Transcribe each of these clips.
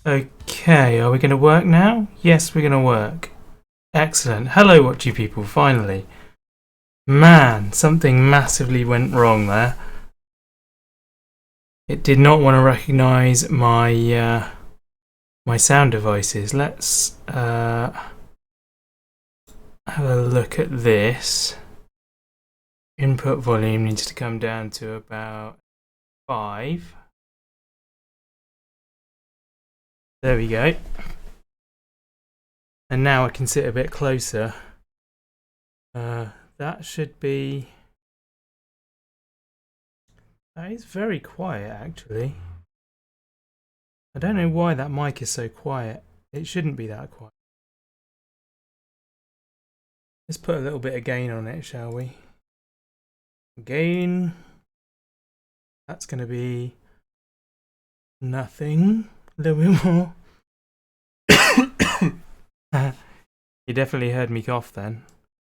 Okay, are we going to work now? Yes, we're going to work. Excellent. Hello, Watchy people, finally. Man, something massively went wrong there. It did not want to recognise my my sound devices. Let's have a look at this. Input volume needs to come down to about 5. There we go. And now I can sit a bit closer. That should be... That is very quiet, actually. I don't know why that mic is so quiet. It shouldn't be that quiet. Let's put a little bit of gain on it, shall we? Gain. That's going to be nothing. A little bit more. You definitely heard me cough then.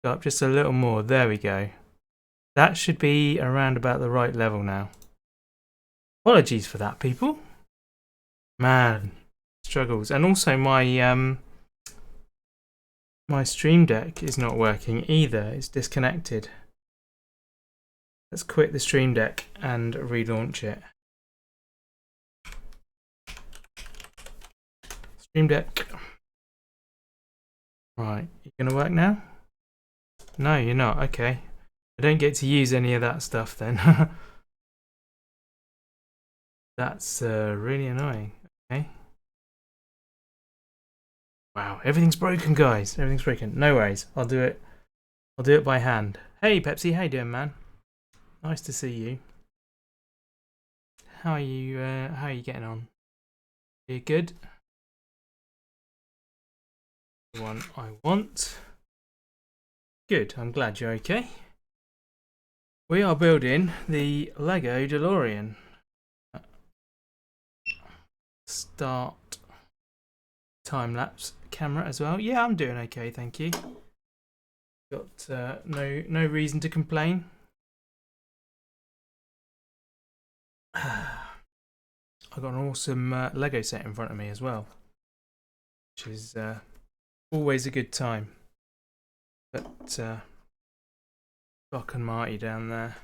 Go up just a little more. There we go. That should be around about the right level now. Apologies for that, people. Man, struggles. And also my my Stream Deck is not working either. It's disconnected. Let's quit the Stream Deck and relaunch it. Stream Deck. Right, you gonna work now? No, you're not. Okay. I don't get to use any of that stuff then. That's really annoying. Okay. Wow, everything's broken, guys. Everything's broken. No worries. I'll do it. I'll do it by hand. Hey, Pepsi. How you doing, man? Nice to see you. How are you? How are you getting on? You good? The one I want. Good. I'm glad you're okay. We are building the Lego Delorean. Start time-lapse camera as well. Yeah, I'm doing okay, thank you. Got no reason to complain. I've got an awesome Lego set in front of me as well, which is always a good time. But Doc and Marty down there.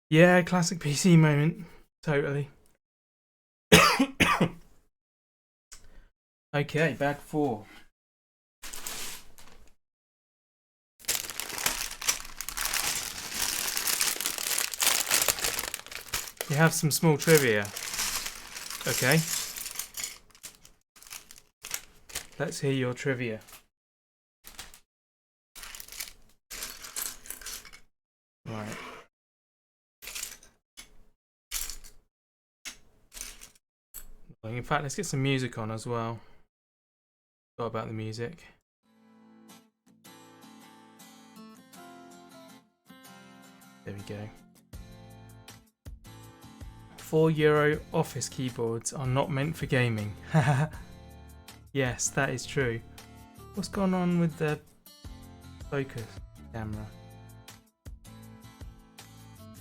Yeah, classic PC moment. Totally. Okay, bag 4. You have some small trivia. Okay. Let's hear your trivia. Right. In fact, let's get some music on as well. Forgot about the music. There we go. €4 office keyboards are not meant for gaming. Yes, that is true. What's going on with the focus camera?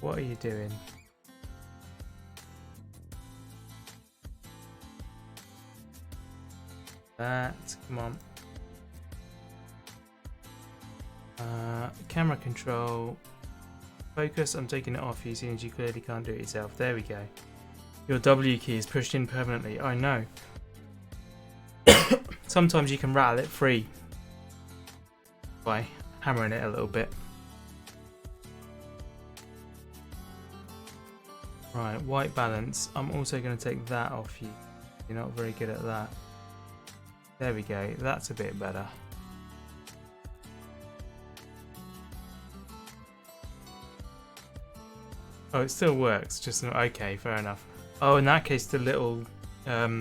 What are you doing? That, come on. Camera control. Focus, I'm taking it off you, seeing as you clearly can't do it yourself. There we go. Your W key is pushed in permanently. I know. Sometimes you can rattle it free by hammering it a little bit. Right, white balance. I'm also going to take that off you. You're not very good at that. There we go. That's a bit better. Oh, it still works, just not okay, fair enough. Oh, in that case the little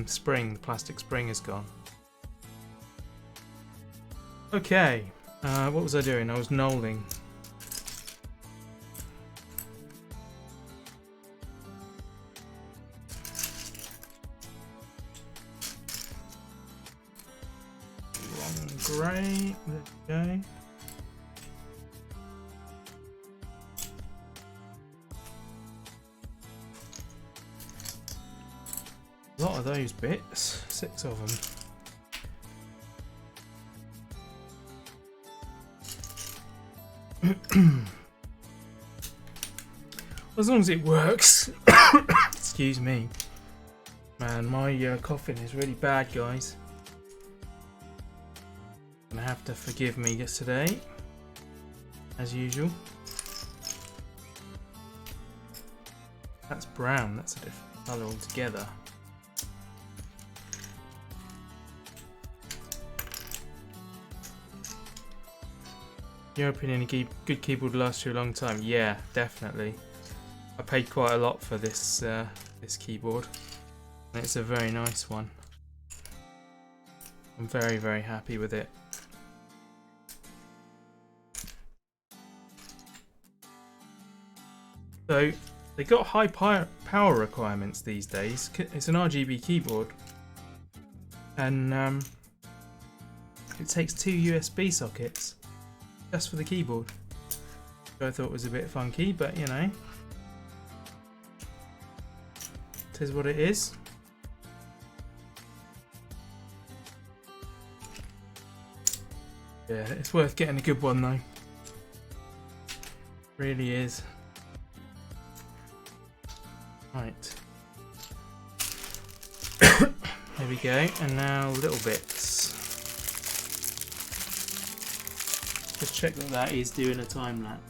spring, the plastic spring is gone. Okay, what was I doing? I was knolling. Grey, there we go. A lot of those bits. 6 of them. As long as it works. Excuse me. Man, my coughing is really bad, guys. Gonna have to forgive me just today, as usual. That's brown, that's a different colour altogether. Your opinion, a good keyboard lasts you a long time? Yeah, definitely. I paid quite a lot for this this keyboard, and it's a very nice one. I'm very, very happy with it. So they got high power requirements these days. It's an RGB keyboard, and it takes 2 USB sockets just for the keyboard. So I thought it was a bit funky, but you know, it is what it is. Yeah, it's worth getting a good one though. Really is. Right. There we go, and now little bits. Just check that that is doing a time lapse.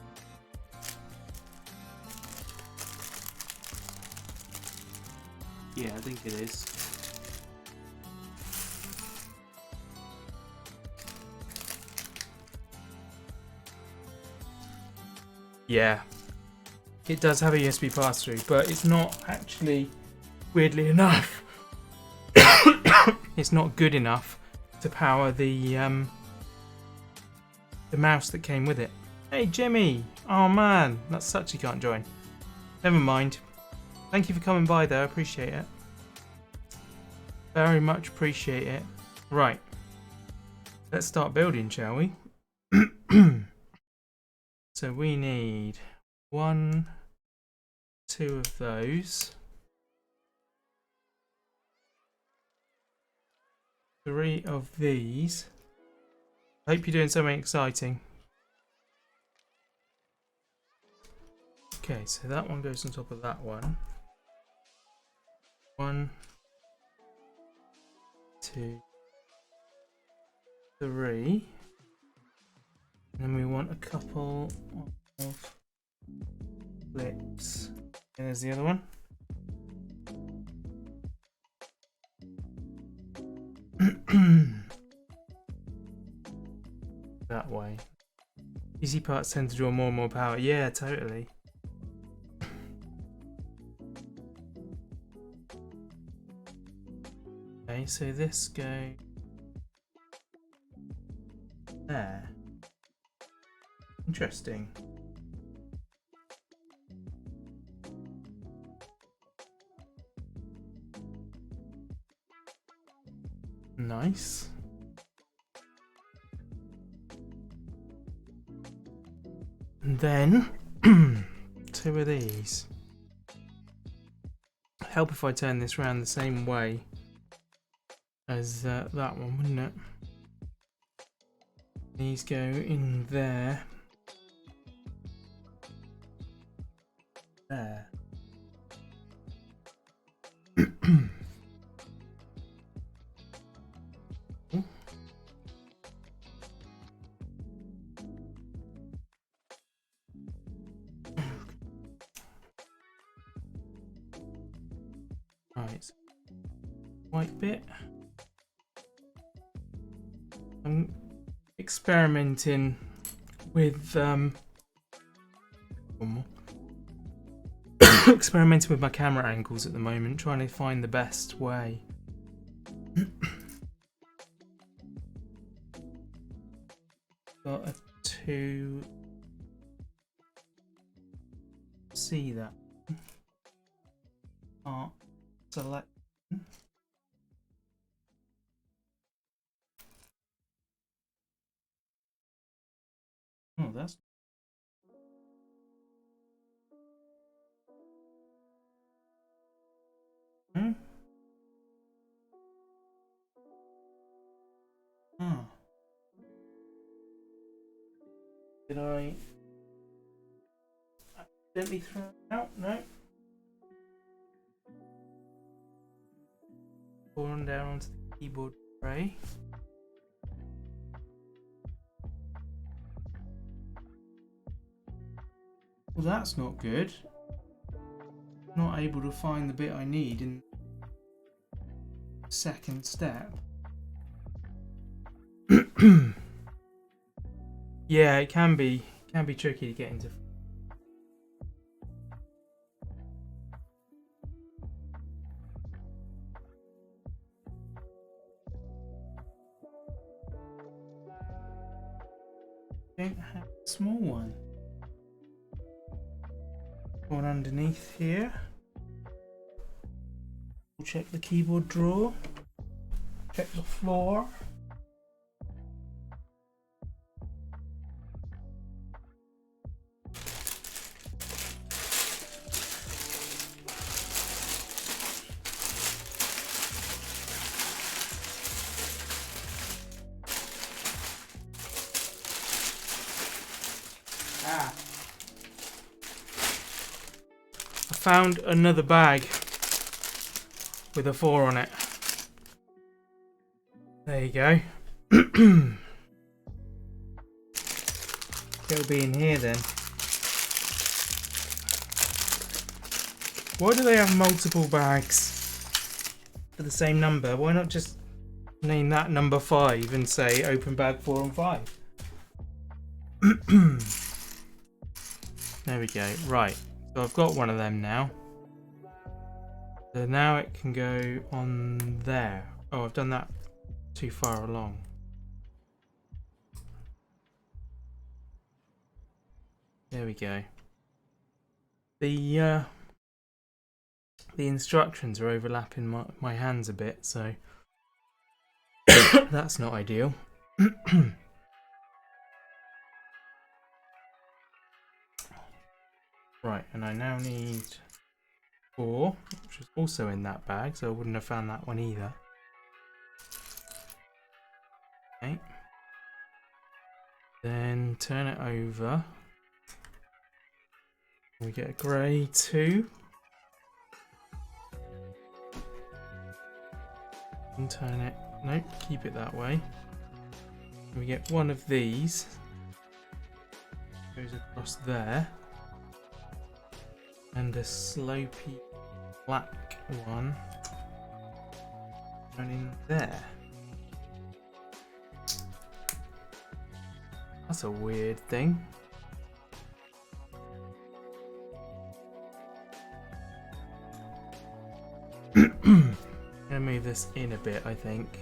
Yeah, I think it is. Yeah, it does have a USB pass-through, but it's not actually, weirdly enough, it's not good enough to power the mouse that came with it. Hey Jimmy! Oh man, that sucks you can't join. Never mind. Thank you for coming by though, I appreciate it. Very much appreciate it. Right. Let's start building, shall we? So we need 1, 2 of those. 3 of these. I hope you're doing something exciting. Okay, so that one goes on top of that one. 1, 2, 3. And then we want a couple of clips. And there's the other one. That way. Easy parts tend to draw more and more power. Yeah, totally. Okay, so this goes there. Interesting. Nice. And then 2 of these. Help if I turn this around the same way as that one, wouldn't it? These go in there. There. Right, white bit. I'm experimenting with one more. Experimenting with my camera angles at the moment, trying to find the best way. Got a 2. See that? Art select. Oh, that's. Did I accidentally throw it out? No. Pour on down onto the keyboard tray. Well, that's not good. Not able to find the bit I need in the second step. Yeah, it can be tricky to get into. Don't have a small one. One underneath here. We'll check the keyboard drawer. Check the floor. I found another bag with a 4 on it. There you go. It'll be in here then. Why do they have multiple bags for the same number? Why not just name that number 5 and say open bag 4 and 5? There we go. Right. So I've got one of them now. So now it can go on there. Oh, I've done that too far along. There we go. The instructions are overlapping my hands a bit, so that's not ideal. Right, and I now need 4, which is also in that bag, so I wouldn't have found that one either. Okay. Then turn it over. We get a grey 2. And turn it. Nope, keep it that way. We get one of these. Goes across there. And a slopey black one running there. That's a weird thing. I'm gonna move this in a bit, I think.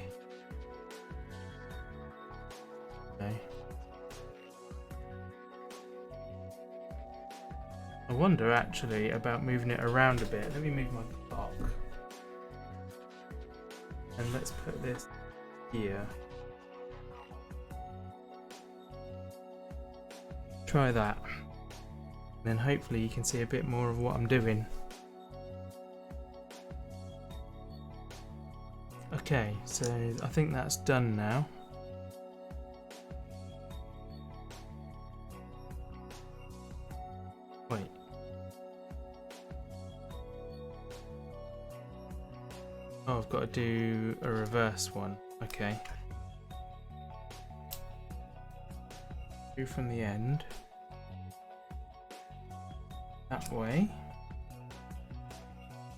Okay. I wonder actually about moving it around a bit. Let me move my clock. And let's put this here. Try that. Then hopefully you can see a bit more of what I'm doing. Okay, so I think that's done now. Wait. Oh, I've got to do a reverse one. Okay. Do from the end. That way.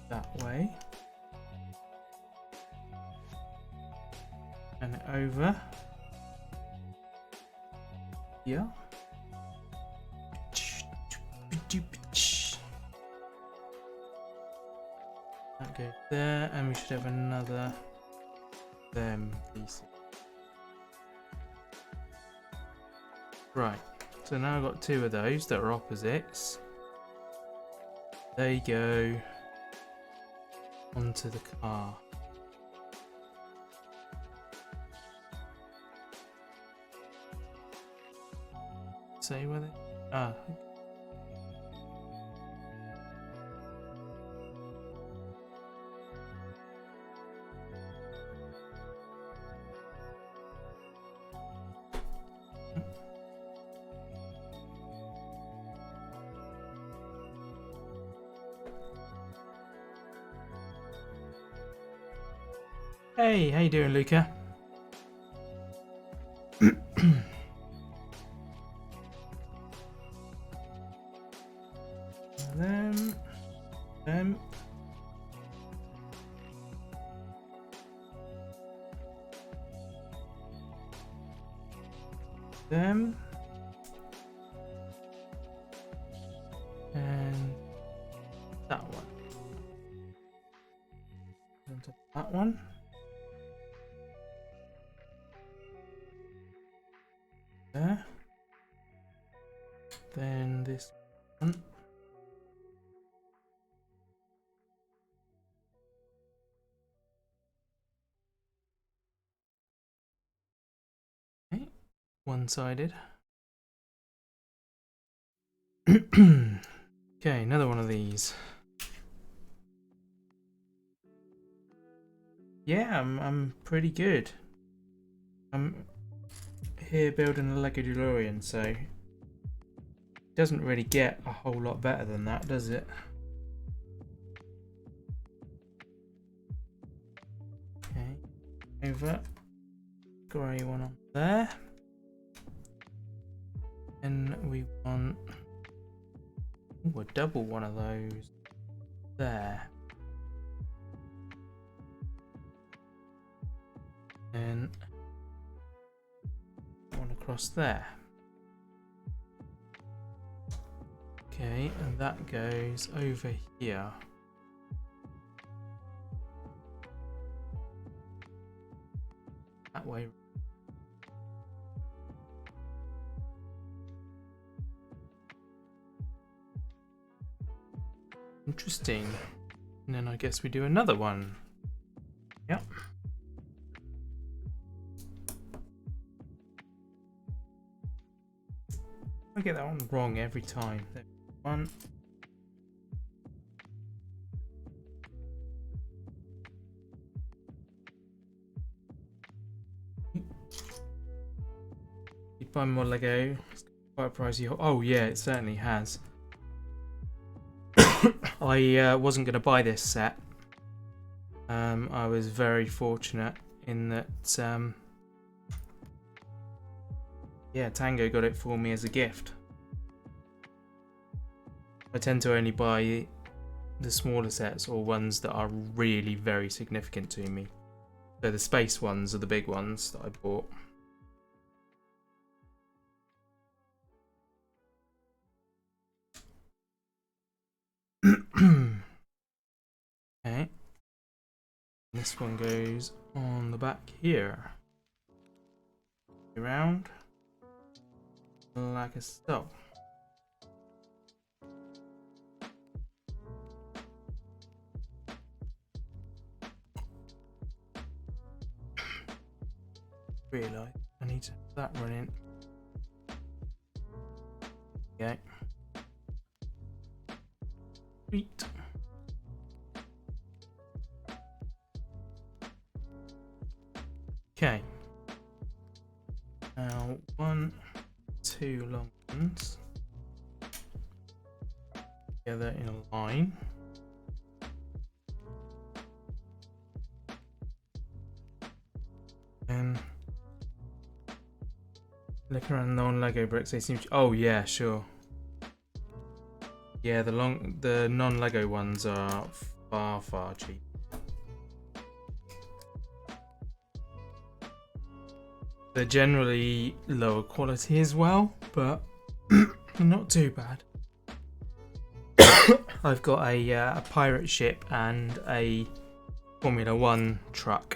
That way. And over. Yeah. That goes there, and we should have another piece. Right, so now I've got 2 of those that are opposites. They go onto the car. Say where they are. Hey, how you doing, Luca? them, them. Them. And that one. And that one. There. Then this one. Okay. One-sided. Okay, another one of these. Yeah, I'm pretty good. I'm here building a Lego Delorean, so it doesn't really get a whole lot better than that, does it? Okay, over. Grey one on there. And we want a double one of those there. And one across there. Okay, and that goes over here. That way. Interesting. And then I guess we do another one. Yep. I get that one wrong every time. There, one. You buy more Lego. It's quite pricey. Oh yeah, it certainly has. I wasn't going to buy this set. I was very fortunate in that, yeah, Tango got it for me as a gift. I tend to only buy the smaller sets or ones that are really very significant to me. So the space ones are the big ones that I bought. Okay. This one goes on the back here. Around like so. Realise I need to have that running. Okay. Sweet. Okay. Now 1, 2 long ones together in a line. And look around non-Lego bricks, they seem to, oh yeah, sure. Yeah, the non-Lego ones are far cheap. They're generally lower quality as well, but not too bad. I've got a pirate ship and a Formula 1 truck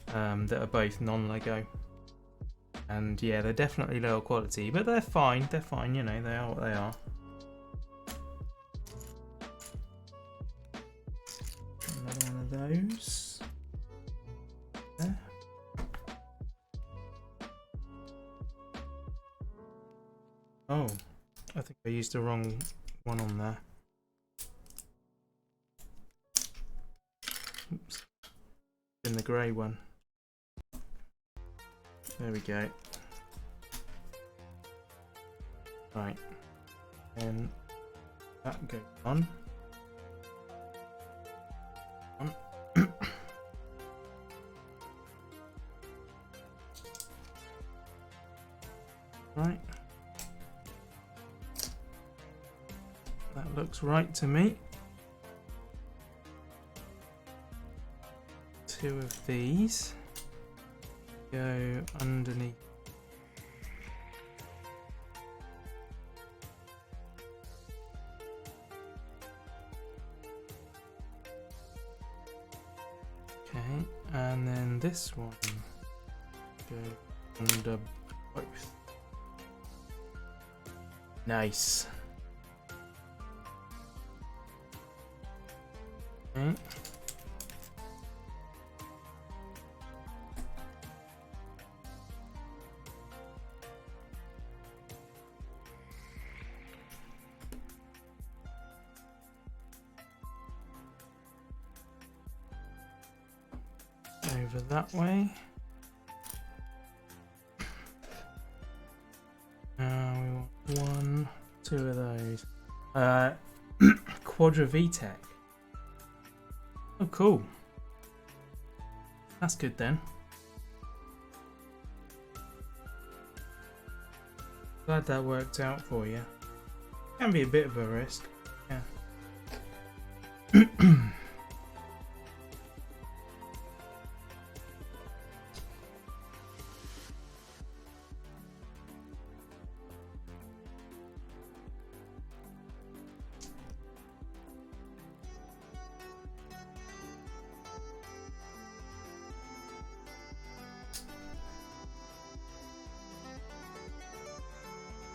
that are both non-Lego. And yeah, they're definitely lower quality, but they're fine. They're fine, you know, they are what they are. Another one of those. There. Oh, I think I used the wrong one on there. Oops. In the grey one. There we go. Right. And that goes on. Right. That looks right to me. 2 of these go underneath. Okay, and then this one go under both. Nice. Okay. Over that way. We want 1, 2 of those. Quadra VTech. Oh, cool. That's good then. Glad that worked out for you. Can be a bit of a risk. Yeah.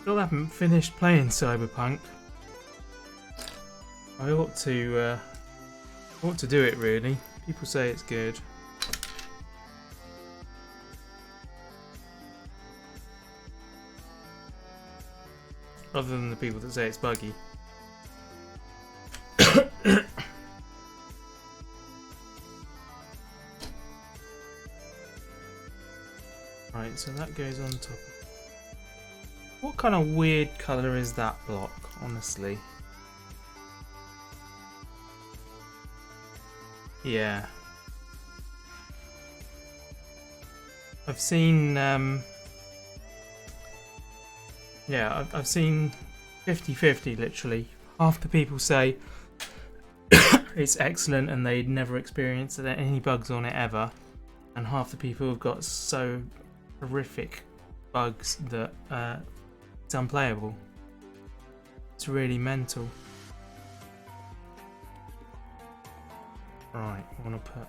Still haven't finished playing Cyberpunk. I ought to do it really. People say it's good. Other than the people that say it's buggy. Right, so that goes on top. What kind of weird colour is that block, honestly? Yeah. I've seen, yeah, I've seen 50-50 literally. Half the people say it's excellent and they'd never experienced any bugs on it ever. And half the people have got so horrific bugs that it's unplayable. It's really mental. Right, I want to put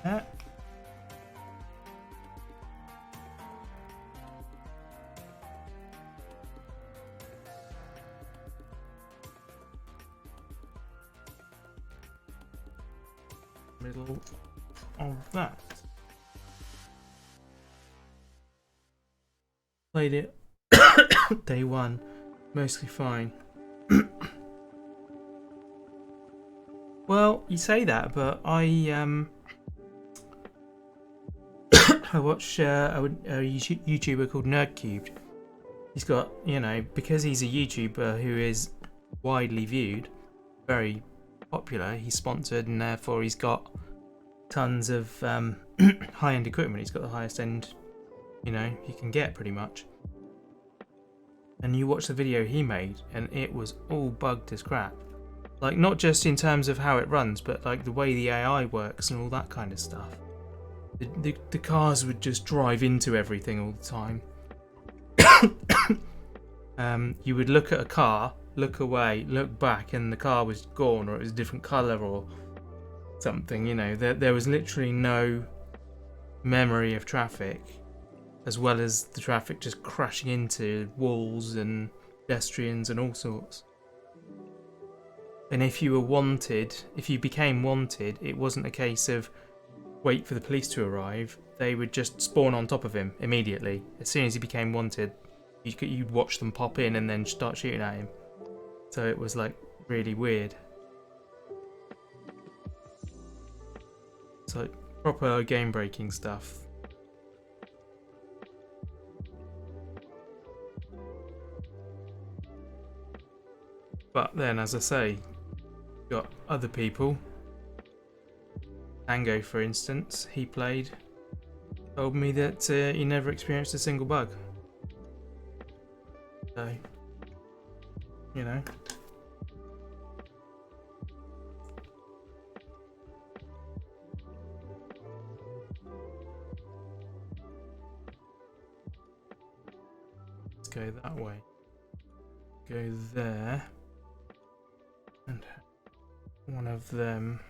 that. Middle of that. Played it day one, mostly fine. Well, you say that, but I I watch a YouTuber called NerdCubed. He's got, you know, because he's a YouTuber who is widely viewed, very popular, he's sponsored and therefore he's got tons of high-end equipment. He's got the highest end, you know, you can get pretty much. And you watch the video he made and it was all bugged as crap. Like, not just in terms of how it runs, but like the way the AI works and all that kind of stuff. The cars would just drive into everything all the time. You would look at a car, look away, look back, and the car was gone, or it was a different colour or something, you know. There was literally no memory of traffic, as well as the traffic just crashing into walls and pedestrians and all sorts. And if you were wanted, if you became wanted, it wasn't a case of wait for the police to arrive. They would just spawn on top of him immediately. As soon as he became wanted, you'd watch them pop in and then start shooting at him. So it was like really weird. It's like proper game-breaking stuff. But then, as I say, got other people. Tango, for instance, he played told me that he never experienced a single bug. So, you know. Let's go that way. Go there. And one of them.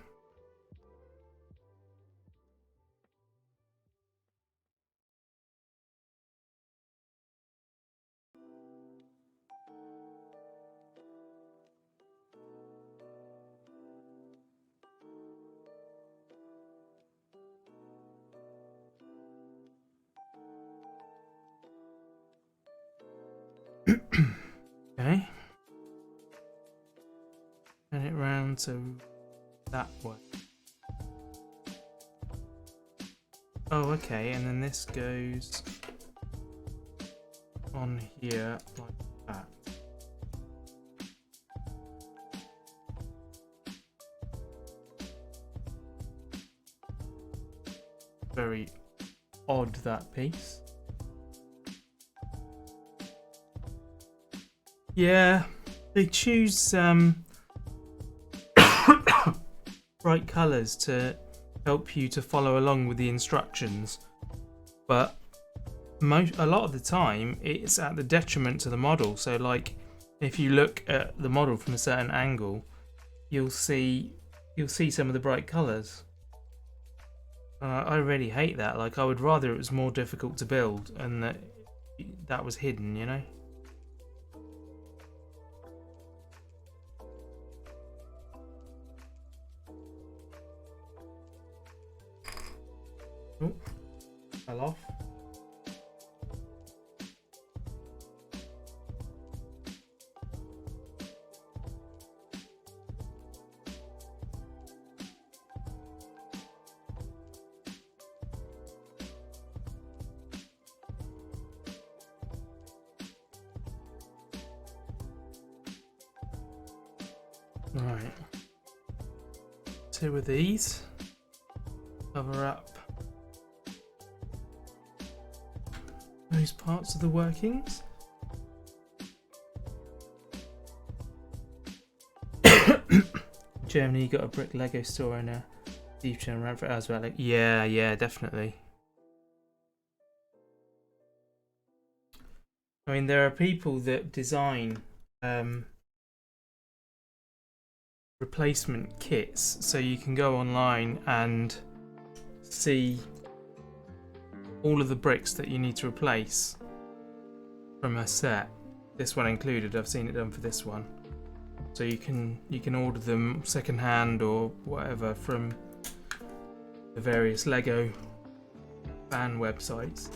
Okay. Turn it round to that way. Oh, okay, and then this goes on here like that. Very odd, that piece. Yeah, they choose bright colours to help you to follow along with the instructions, but a lot of the time it's at the detriment to the model. So like if you look at the model from a certain angle, you'll see some of the bright colours. I really hate that. Like, I would rather it was more difficult to build and that was hidden, you know. Oh, fell off. Right. 2 of these. Cover up those parts of the workings. Germany got a brick Lego store and a Steve Chen ran for it as well. Like, yeah, definitely. I mean, there are people that design replacement kits, so you can go online and see all of the bricks that you need to replace from a set, this one included. I've seen it done for this one, so you can order them second hand or whatever from the various Lego fan websites,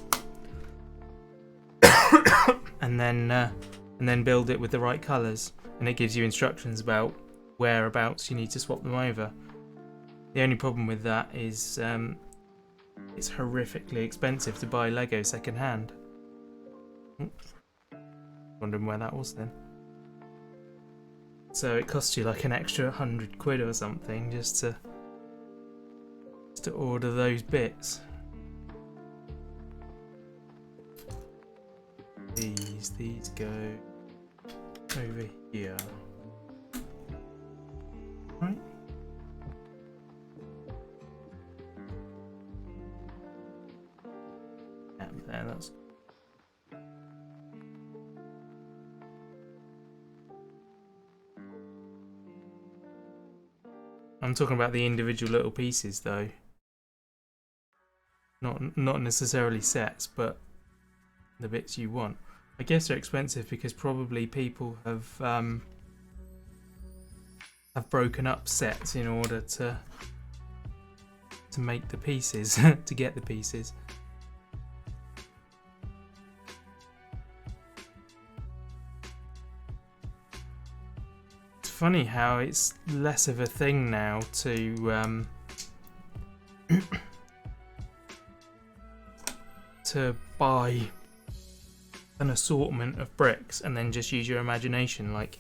and then build it with the right colours, and it gives you instructions about whereabouts you need to swap them over. The only problem with that is it's horrifically expensive to buy Lego second hand. Wondering where that was then. So it costs you like an extra £100 or something just to order those bits. These go over here. Right. Yeah, there, that's. I'm talking about the individual little pieces though. Not necessarily sets, but the bits you want. I guess they're expensive because probably people have broken up sets in order to make the pieces, to get the pieces. It's funny how it's less of a thing now to to buy an assortment of bricks and then just use your imagination. Like,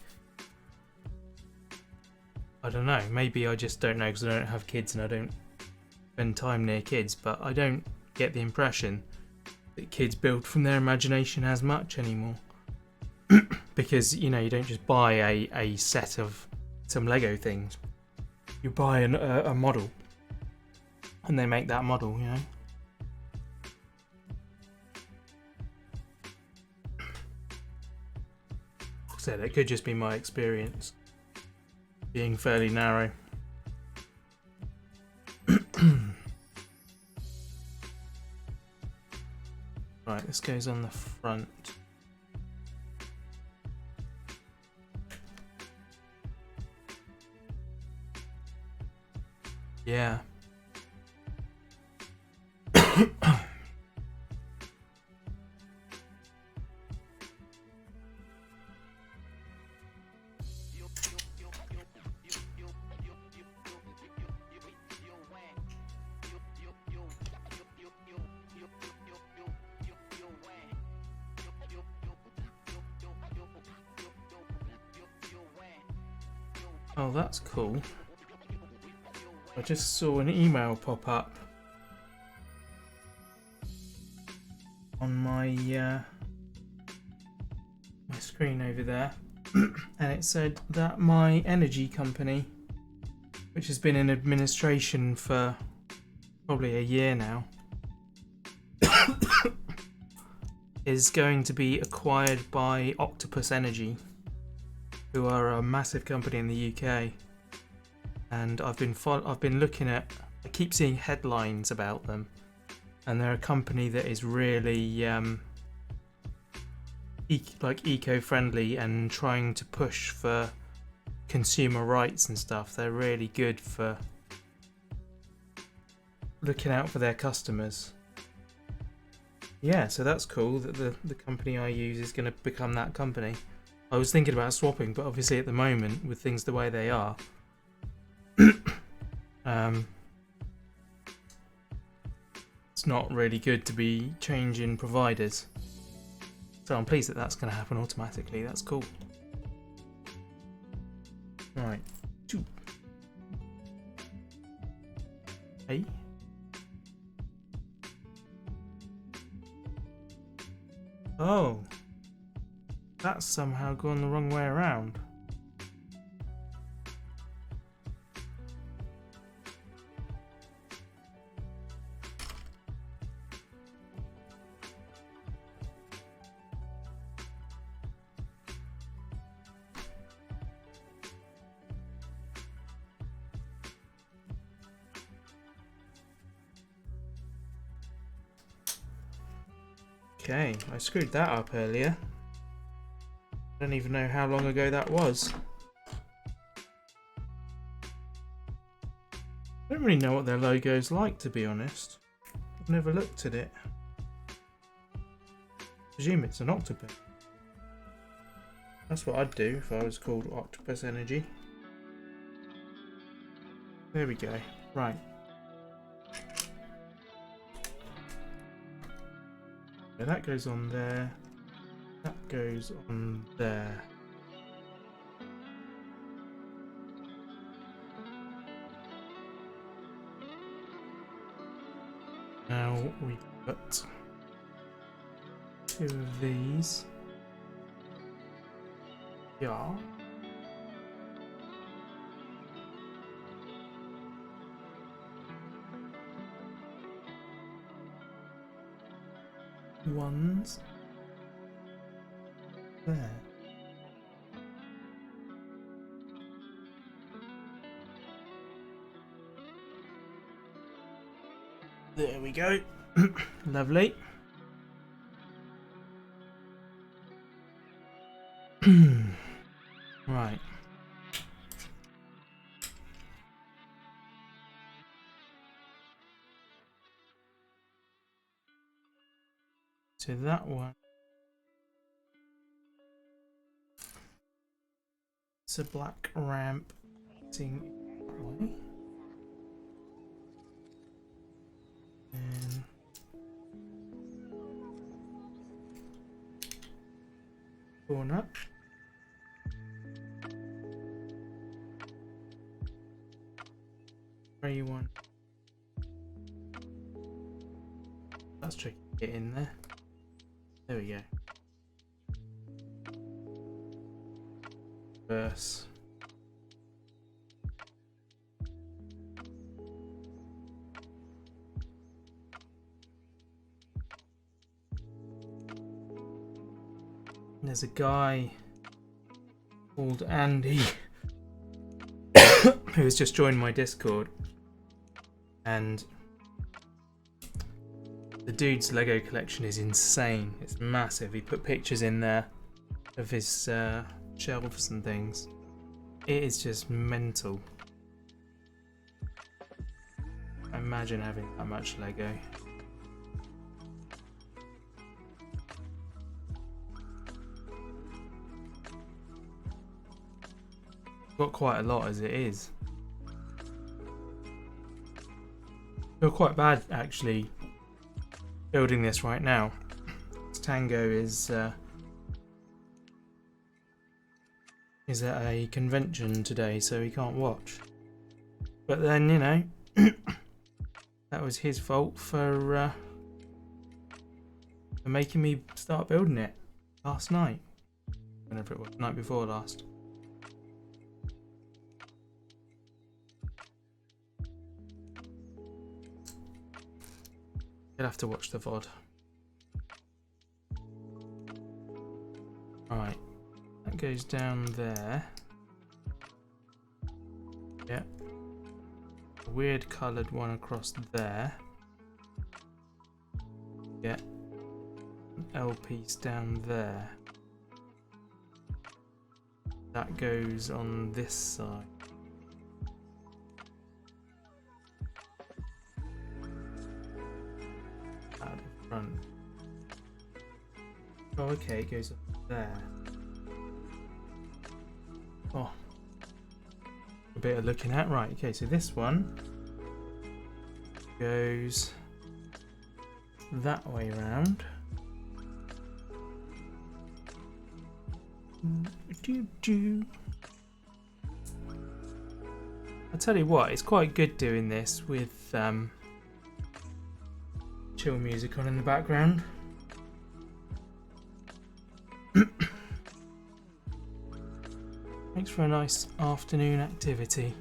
I don't know, maybe I just don't know because I don't have kids and I don't spend time near kids, but I don't get the impression that kids build from their imagination as much anymore. Because, you know, you don't just buy a set of some Lego things. You buy a model, and they make that model, you know. So that could just be my experience being fairly narrow. Right, this goes on the front. Yeah. Oh, that's cool. I just saw an email pop up on my my screen over there, and it said that my energy company, which has been in administration for probably a year now, is going to be acquired by Octopus Energy, who are a massive company in the UK. And I've been looking at, I keep seeing headlines about them, and they're a company that is really eco-friendly and trying to push for consumer rights and stuff. They're really good for looking out for their customers. Yeah, so that's cool that the company I use is going to become that company. I was thinking about swapping, but obviously at the moment, with things the way they are, it's not really good to be changing providers. So I'm pleased that that's going to happen automatically. That's cool. Right. Hey. Oh. That's somehow gone the wrong way around. Okay, I screwed that up earlier. I don't even know how long ago that was. I don't really know what their logo's like, to be honest. I've never looked at it. I presume it's an octopus. That's what I'd do if I was called Octopus Energy. There we go. Right. Yeah, that goes on there. That goes on there. Now we put 2 of these. Yeah. Ones. There. There we go. Lovely. Right. So that one. It's a black ramp. And going up. Grey one. That's tricky to get in there. There we go. Verse. There's a guy called Andy who has just joined my Discord, and the dude's Lego collection is insane. It's massive. He put pictures in there of his shelves and things. It is just mental. Imagine having that much Lego. Got quite a lot as it is. Feel quite bad actually building this right now. Tango is at a convention today, so he can't watch. But then, you know, that was his fault for making me start building it last night. Whenever it was, the night before last. You'll have to watch the VOD. Right, that goes down there. Yeah. A weird coloured one across there. Yeah. An L piece down there. That goes on this side. Out the front. Oh, okay, it goes up there. Oh, a bit of looking at. Right, okay, so this one goes that way round. I'll tell you what, it's quite good doing this with chill music on in the background. Makes for a nice afternoon activity.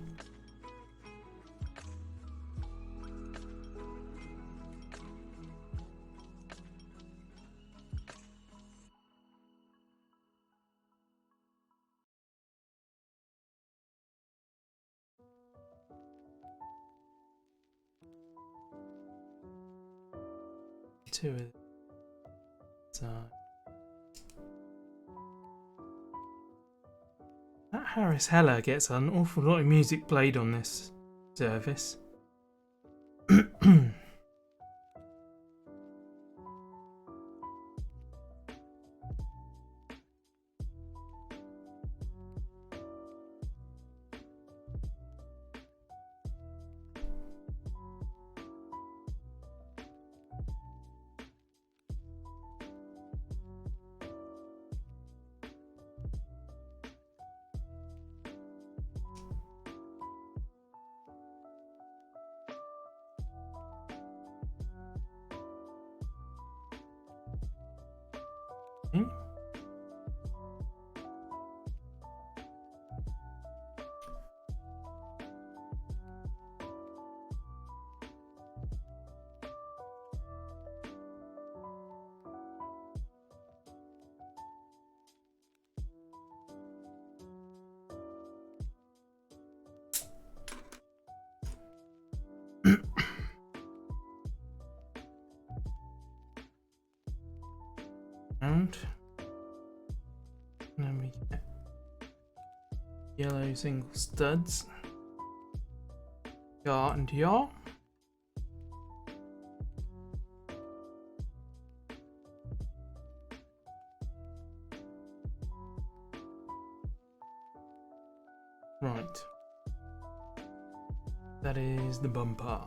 Two of them. That Harris Heller gets an awful lot of music played on this service. And then we get yellow single studs. Yar and yar. Right. That is the bumper.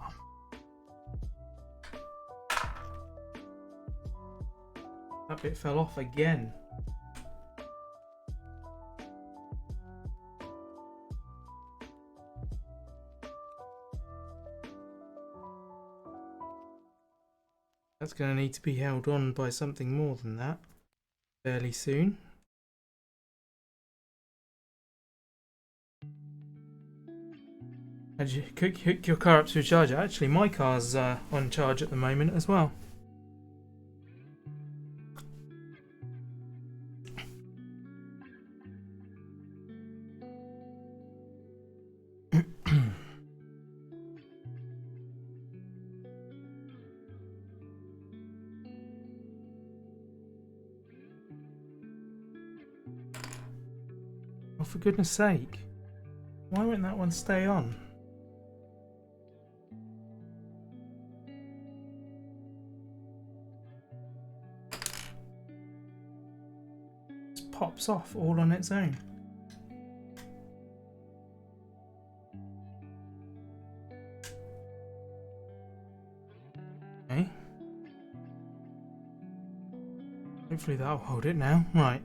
That bit fell off again. That's going to need to be held on by something more than that fairly soon. How'd you hook your car up to a charger? Actually, my car's on charge at the moment as well. Oh, for goodness sake. Why won't that one stay on? Just pops off all on its own. Okay. Hopefully that'll hold it now. Right.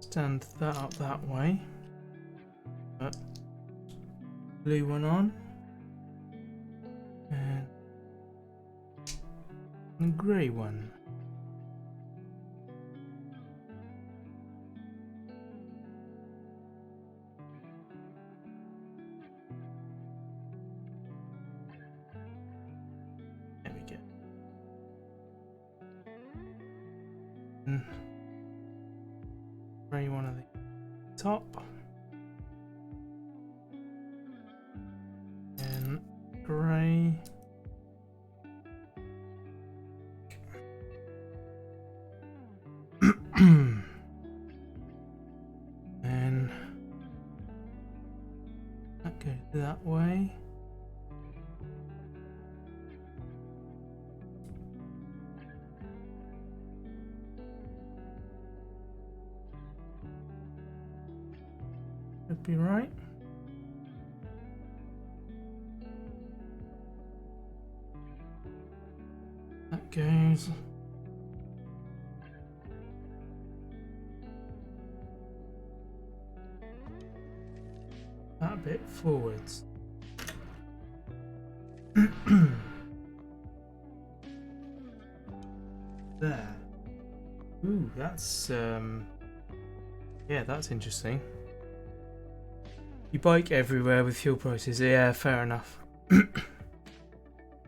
Stand that up that way. Blue one on. And the grey one. There we go. And grey one at the top. And grey. And that goes that way. Should be right. That goes that bit forwards. There. Ooh, that's yeah, that's interesting. You bike everywhere with fuel prices. Yeah, fair enough.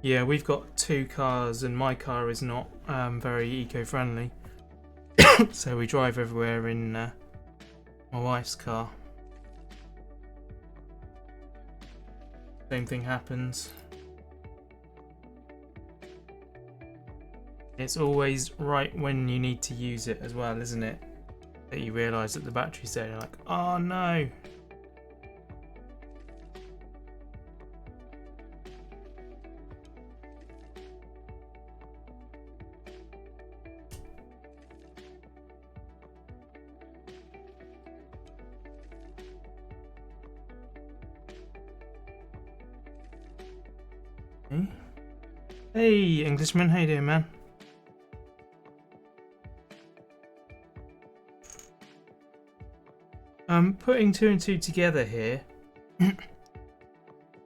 Yeah, we've got two cars and my car is not very eco-friendly. So we drive everywhere in my wife's car. Same thing happens. It's always right when you need to use it as well, isn't it? That you realise that the battery's there. You're like, oh no. Hey, Englishman, how you doing, man? Putting two and two together here.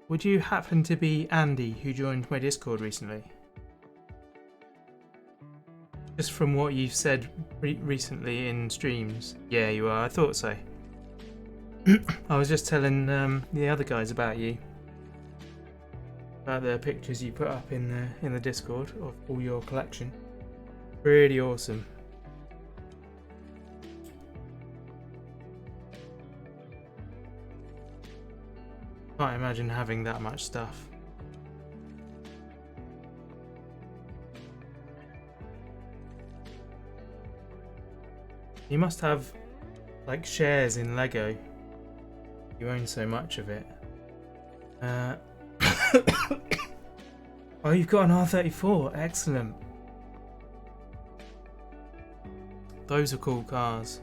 Would you happen to be Andy, who joined my Discord recently? Just from what you've said recently in streams. Yeah, you are. I thought so. I was just telling the other guys about you. About the pictures you put up in the Discord of all your collection. Really awesome. Can't imagine having that much stuff. You must have like shares in Lego. You own so much of it. Oh, you've got an R34. Excellent. Those are cool cars.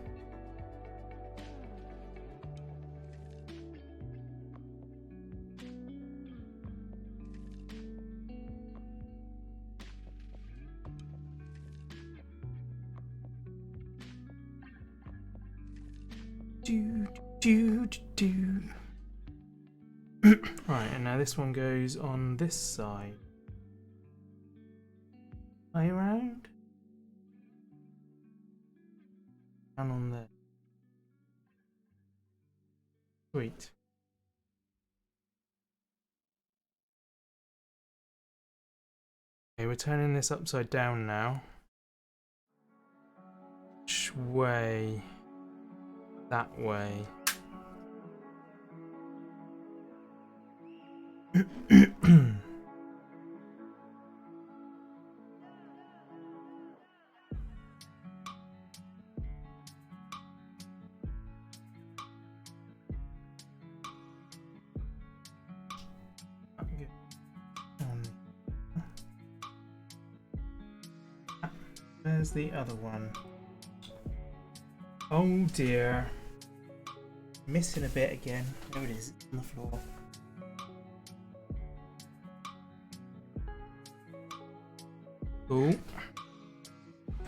Right, and now this one goes on this side. Play around. Down on there. Sweet. Okay, we're turning this upside down now. Which way? That way. Where's the other one? Oh dear. Missing a bit again. There it is, on the floor. Cool.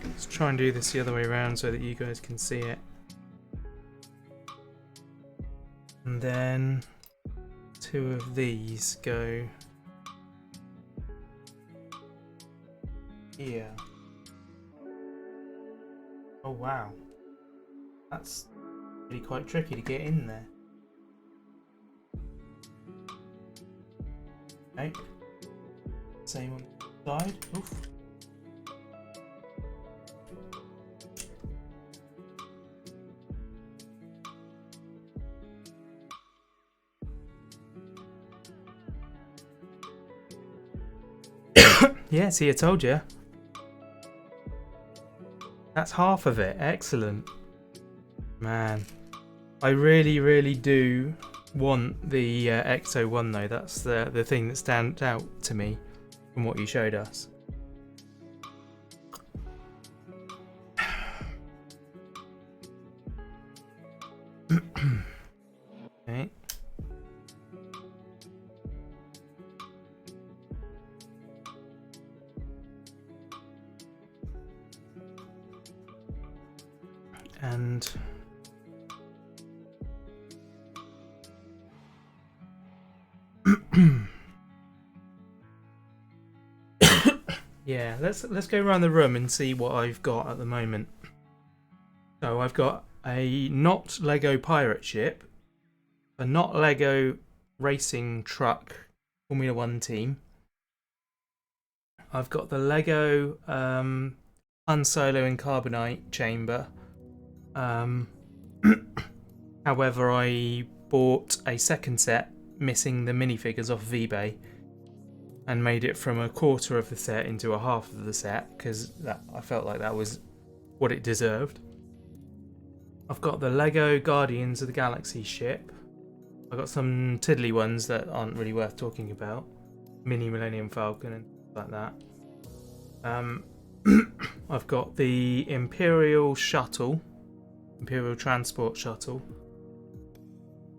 Let's try and do this the other way around so that you guys can see it. And then 2 of these go here. Oh wow. That's really quite tricky to get in there. Okay. Same on the side. Oof. Yeah, see, I told you. That's half of it. Excellent. Man, I really do want the Exo 1 though. That's the thing that stands out to me from what you showed us. Okay. And yeah, let's go around the room and see what I've got at the moment. So I've got a not Lego pirate ship, a not Lego racing truck Formula 1 team. I've got the Lego Han Solo and Carbonite chamber. However, I bought a second set missing the minifigures off of eBay and made it from a quarter of the set into a half of the set because I felt like that was what it deserved. I've got the Lego Guardians of the Galaxy ship. I've got some tiddly ones that aren't really worth talking about. Mini Millennium Falcon and stuff like that. I've got the Imperial Shuttle. Imperial Transport Shuttle.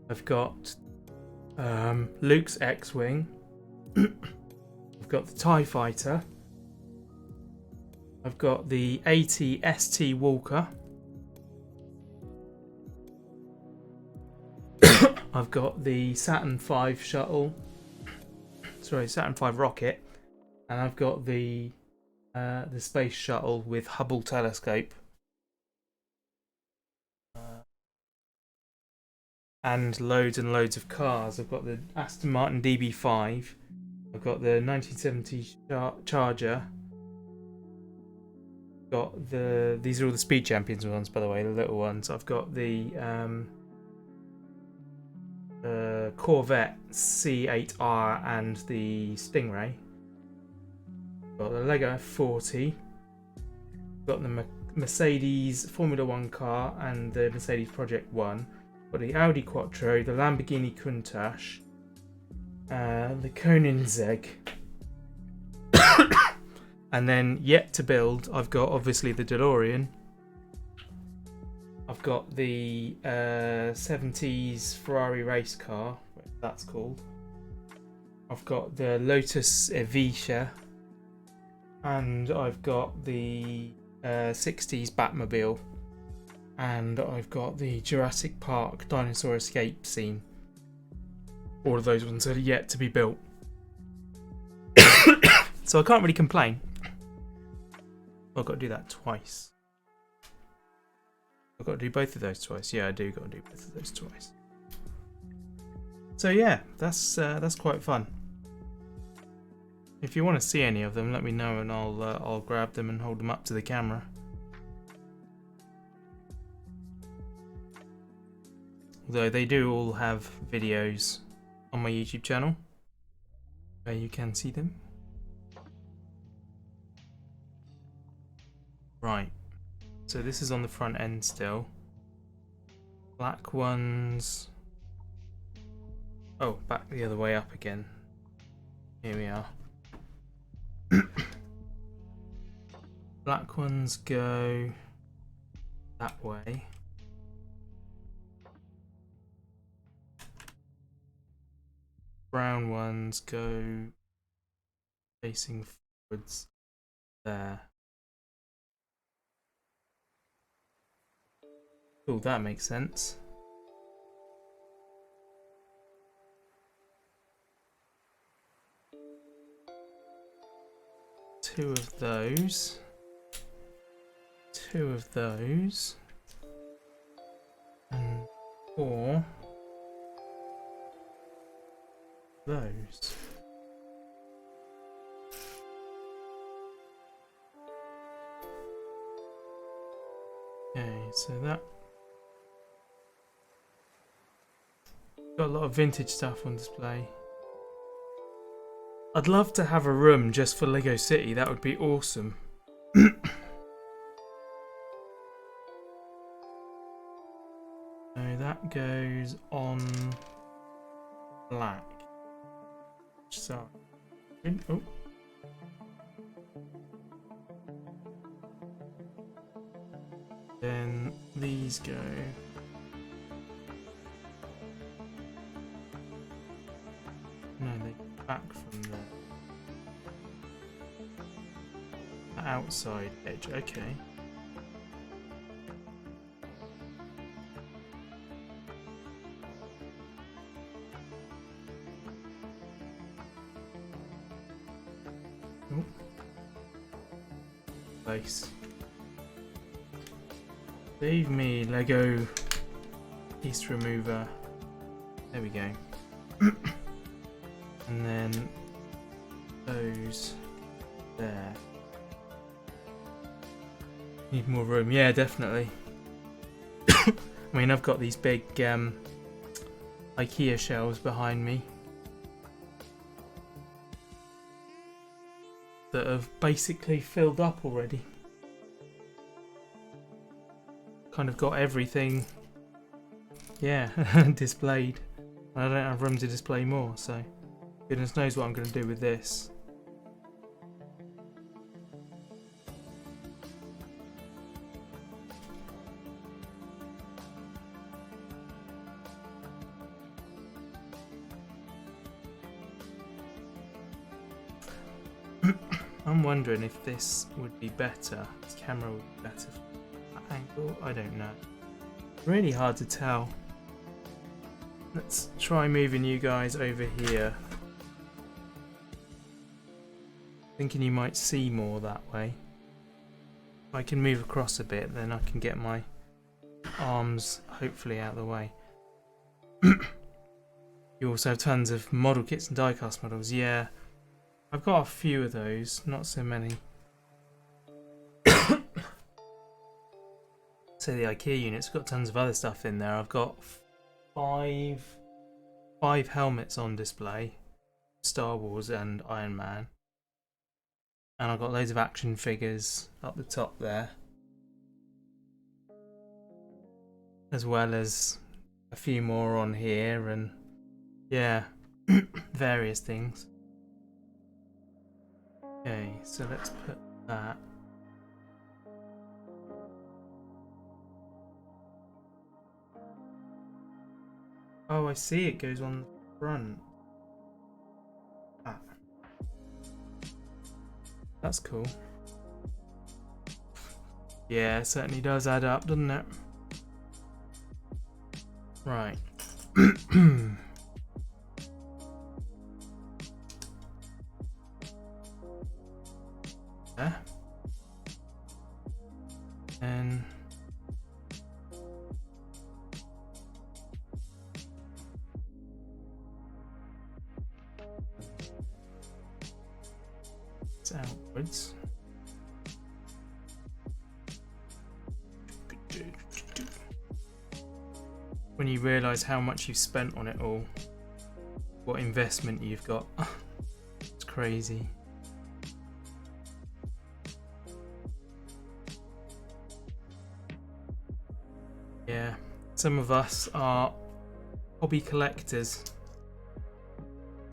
I've got Luke's X-Wing. I've got the TIE Fighter. I've got the AT-ST Walker. I've got the Saturn V shuttle. Sorry, Saturn V rocket. And I've got the space shuttle with Hubble telescope. And loads of cars. I've got the Aston Martin DB5. I've got the 1970 Charger. Got these are all the Speed Champions ones, by the way, the little ones. I've got the Corvette C8R and the Stingray. Got the Lego F40. Got the Mercedes Formula 1 car and the Mercedes Project 1. Got the Audi Quattro, the Lamborghini Countach, the Koenigsegg. And then yet to build, I've got obviously the Delorean. I've got the 70s Ferrari race car, whatever that's called. I've got the Lotus Evija. And I've got the 60s Batmobile. And I've got the Jurassic Park dinosaur escape scene. All of those ones are yet to be built. So I can't really complain. I've got to do that twice. I've got to do both of those twice. Yeah, I do got to do both of those twice. So yeah, that's quite fun. If you want to see any of them, let me know and I'll grab them and hold them up to the camera. Although they do all have videos on my YouTube channel where you can see them. Right, so this is on the front end still. Black ones. Oh, back the other way up again. Here we are. Black ones go that way. Brown ones go facing forwards there. Oh, that makes sense. Two of those. Two of those. And 4 those. Okay, so that got a lot of vintage stuff on display. I'd love to have a room just for Lego City, that would be awesome. So that goes on black. So, oh. Then these go. No, they go back from the outside edge. Okay. Oh. Place. Leave me Lego piece remover. There we go. And then those there. Need more room. Yeah, definitely. I mean, I've got these big IKEA shelves behind me that have basically filled up already. Kind of got everything, yeah, displayed. I don't have room to display more, so goodness knows what I'm going to do with this. I'm wondering if this would be better. This camera would be better for that angle. I don't know. Really hard to tell. Let's try moving you guys over here. Thinking you might see more that way. If I can move across a bit, then I can get my arms hopefully out of the way. You also have tons of model kits and die-cast models. Yeah, I've got a few of those, not so many. So the IKEA unit's got tons of other stuff in there. I've got five helmets on display, Star Wars and Iron Man, and I've got loads of action figures up the top there, as well as a few more on here, and yeah, various things. Okay, so let's put that. Oh, I see, it goes on the front. Ah. That's cool. Yeah, it certainly does add up, doesn't it? Right. Yeah. And it's outwards. When you realise how much you've spent on it all, what investment you've got, it's crazy. Yeah, some of us are hobby collectors,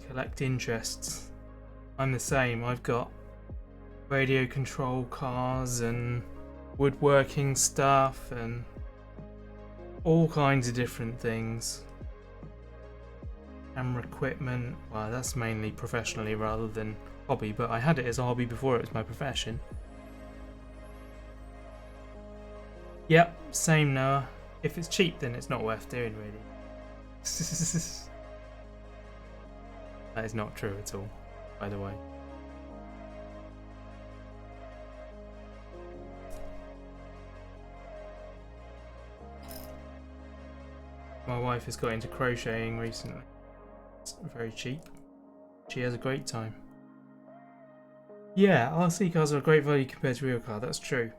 collect interests. I'm the same. I've got radio control cars and woodworking stuff and all kinds of different things. Camera equipment, well, that's mainly professionally rather than hobby, but I had it as a hobby before it was my profession. Yep, same Noah. If it's cheap, then it's not worth doing, really. That is not true at all, by the way. My wife has got into crocheting recently. It's very cheap. She has a great time. Yeah, RC cars are a great value compared to real car, that's true.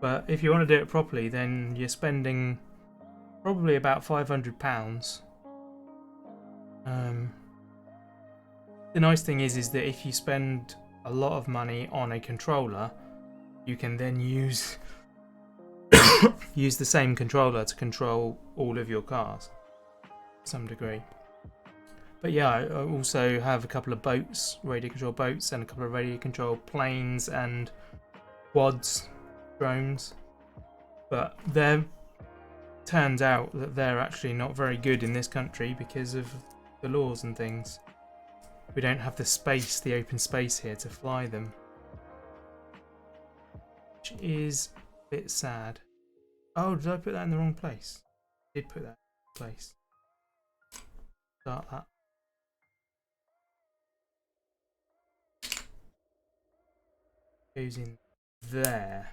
But if you want to do it properly, then you're spending probably about £500. The nice thing is that if you spend a lot of money on a controller, you can then use use the same controller to control all of your cars to some degree. But yeah, I also have a couple of boats, radio control boats, and a couple of radio control planes and quads, drones. But turns out that they're actually not very good in this country because of the laws and things. We don't have the space, the open space here to fly them, which is a bit sad. Oh, did I put that in the wrong place? I did put that in the wrong place. Start that. Goes in there.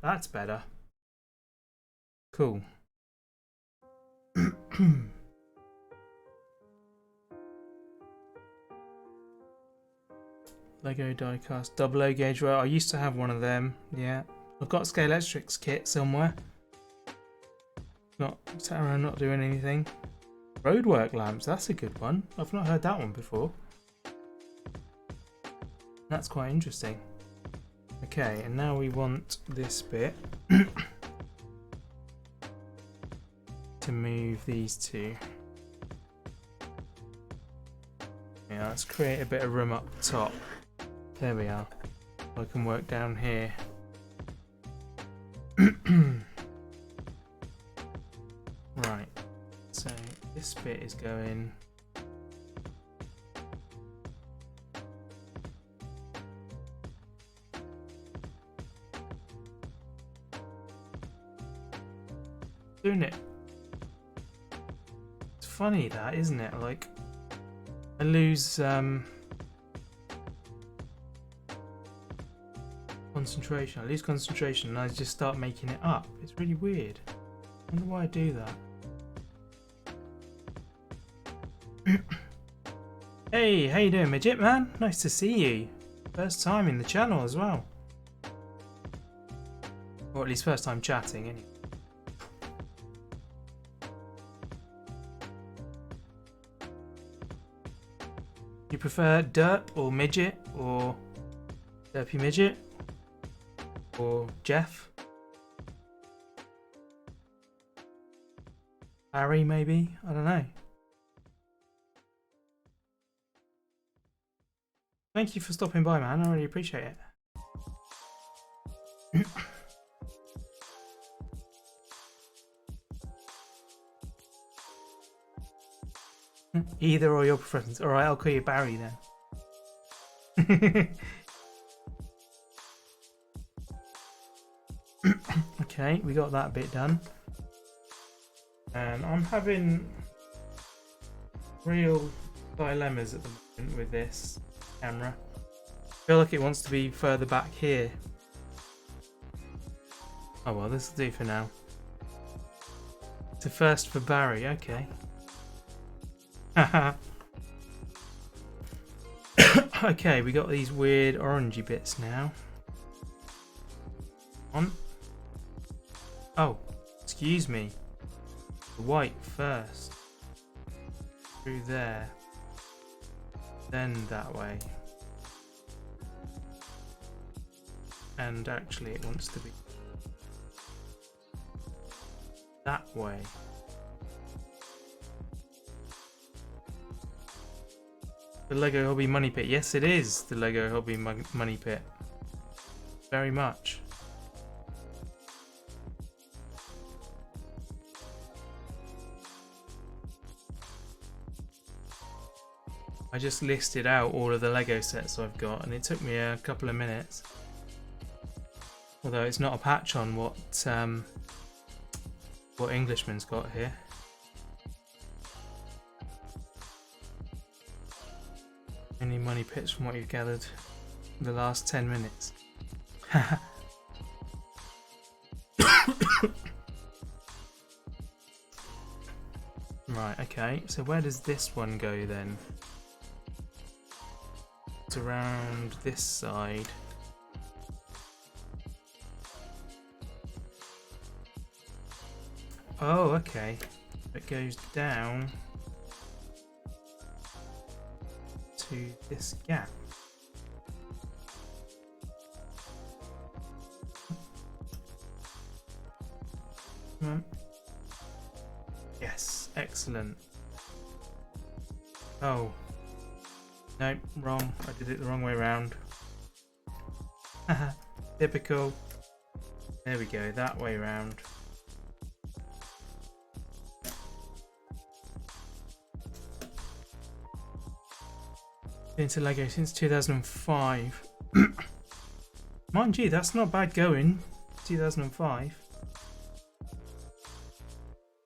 That's better. Cool. Lego diecast, double O gauge rail. I used to have one of them. Yeah, I've got a Scalextrics kit somewhere. Not sat around not doing anything. Roadwork lamps. That's a good one. I've not heard that one before. That's quite interesting. Okay, and now we want this bit to move these two. Yeah, let's create a bit of room up top. There we are. I can work down here. Right, so this bit is going doing it. It's funny that, isn't it? Like, I lose concentration. I lose concentration and I just start making it up. It's really weird. I wonder why I do that. Hey, how you doing, Midget Man? Nice to see you. First time in the channel as well. Or at least first time chatting, anyway. You prefer Derp or Midget or Derpy Midget or Jeff? Barry maybe? I don't know. Thank you for stopping by, man. I really appreciate it. Either or your preference. Alright, I'll call you Barry then. Okay, we got that bit done. And I'm having real dilemmas at the moment with this camera. I feel like it wants to be further back here. Oh well, this will do for now. It's a first for Barry, okay. Haha. Okay, we got these weird orangey bits now. On. Oh, excuse me. The white first. Through there. Then that way. And actually it wants to be that way. The Lego Hobby Money Pit. Yes, it is the Lego Hobby Money Pit. Very much. I just listed out all of the Lego sets I've got, and it took me a couple of minutes. Although it's not a patch on what Englishman's got here. Any money pits from what you've gathered in the last 10 minutes. Right, okay, so where does this one go then? It's around this side. Oh, okay. It goes down to this gap. Come on. Yes, excellent. Oh. No, wrong. I did it the wrong way around. Haha, typical. There we go, that way round. Been to Lego since 2005. Mind you, that's not bad going. 2005.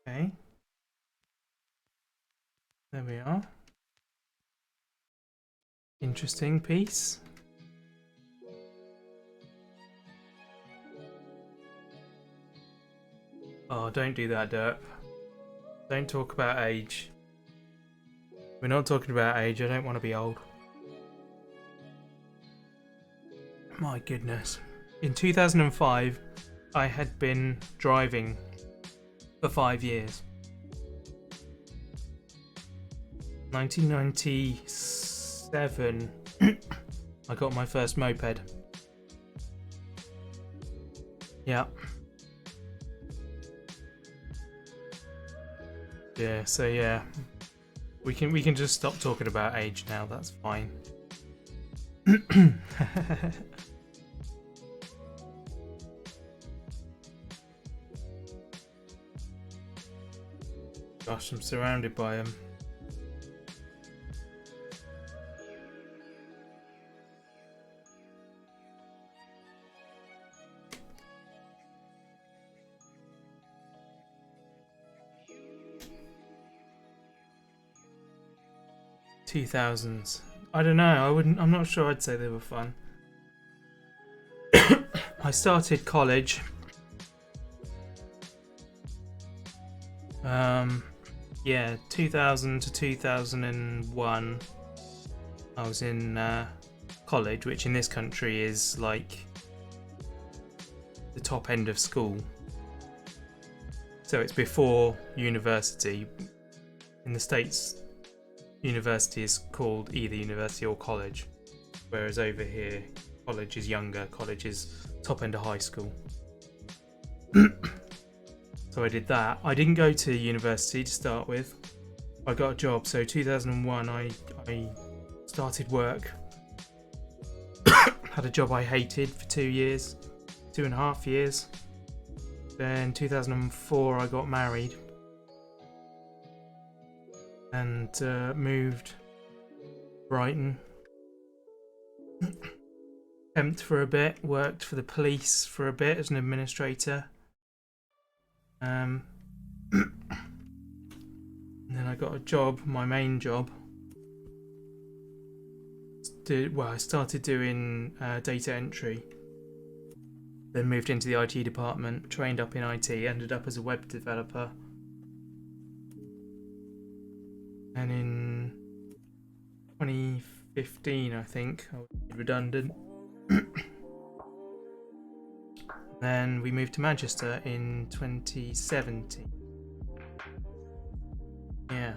Okay. There we are. Interesting piece. Oh, don't do that, Derp. Don't talk about age. We're not talking about age. I don't want to be old. My goodness. In 2005, I had been driving for 5 years. 1997, I got my first moped. Yeah. Yeah, so yeah. We can just stop talking about age now, that's fine. Gosh, I'm surrounded by them. $2000s. I don't know. I'm not sure. I'd say they were fun. I started college. Yeah, 2000 to 2001. I was in college, which in this country is like the top end of school. So it's before university. In the States, university is called either university or college, whereas over here, college is younger. College is top end of high school. So I did that. I didn't go to university to start with. I got a job. So 2001, I started work. Had a job I hated for 2 years, 2.5 years. Then 2004, I got married and moved to Brighton. Temped for a bit, worked for the police for a bit as an administrator. And then I got a job, my main job. I started doing data entry. Then moved into the IT department, trained up in IT, ended up as a web developer. And in 2015, I think, I was made redundant. Then we moved to Manchester in 2017. Yeah,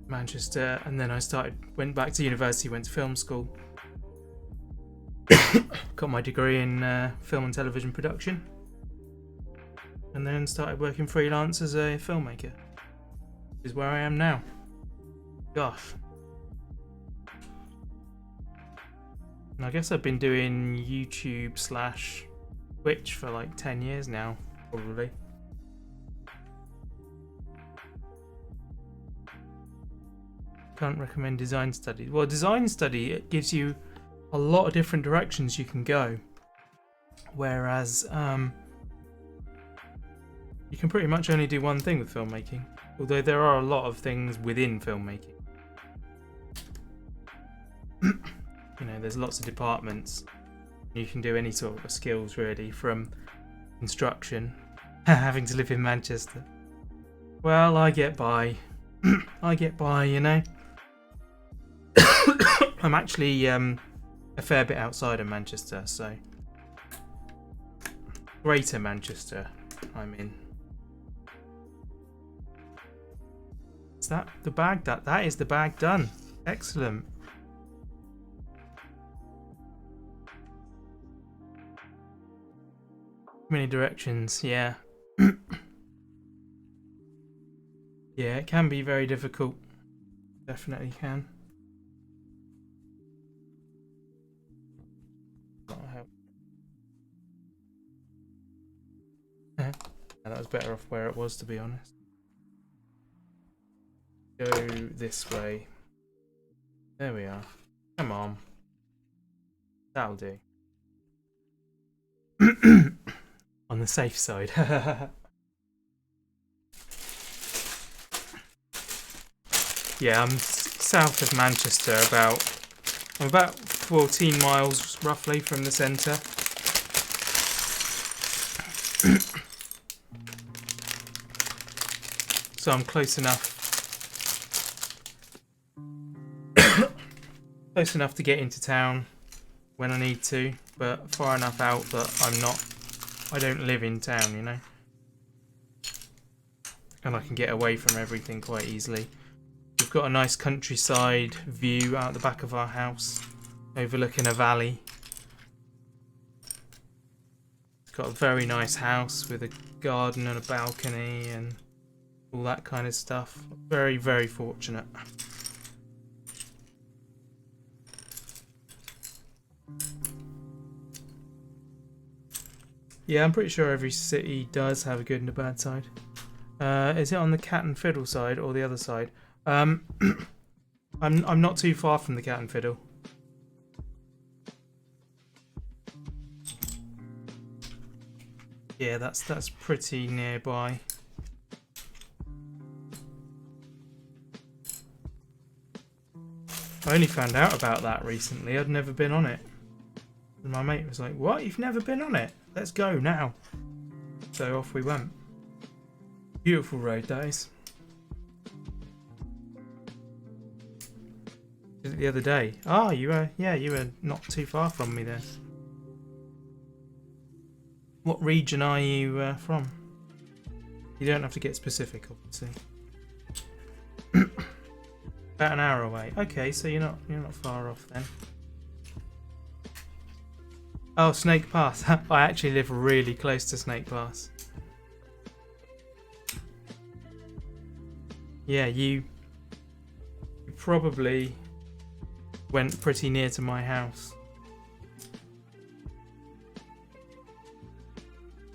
Manchester, and then I went back to university, went to film school. Got my degree in film and television production. And then started working freelance as a filmmaker. Which is where I am now. Gosh. And I guess I've been doing YouTube/Twitch for like 10 years now, probably. Can't recommend design study. Well, design study, it gives you a lot of different directions you can go. Whereas you can pretty much only do one thing with filmmaking. Although there are a lot of things within filmmaking. You know, there's lots of departments. You can do any sort of skills really, from construction, having to live in Manchester. Well, I get by. I get by, you know. I'm actually a fair bit outside of Manchester, so Greater Manchester I'm in. Is that the bag? That is the bag done. Excellent. Many directions, yeah. Yeah, it can be very difficult. Definitely can. That'll help. Yeah, that was better off where it was, to be honest. Go this way. There we are. Come on. That'll do. On the safe side. Yeah, I'm south of Manchester, I'm about 14 miles roughly from the centre. So I'm close enough to get into town when I need to, but far enough out that I don't live in town, you know. And I can get away from everything quite easily. We've got a nice countryside view out the back of our house, overlooking a valley. It's got a very nice house with a garden and a balcony and all that kind of stuff. Very, very fortunate. Yeah, I'm pretty sure every city does have a good and a bad side. Is it on the Cat and Fiddle side or the other side? I'm not too far from the Cat and Fiddle. Yeah, that's pretty nearby. I only found out about that recently. I'd never been on it. And my mate was like, "What? You've never been on it? Let's go now." So off we went. Beautiful road, that is. Did it the other day. Oh, you were not too far from me then. What region are you from? You don't have to get specific, obviously. About an hour away. Okay, so you're not far off then. Oh, Snake Pass. I actually live really close to Snake Pass. Yeah, you probably went pretty near to my house.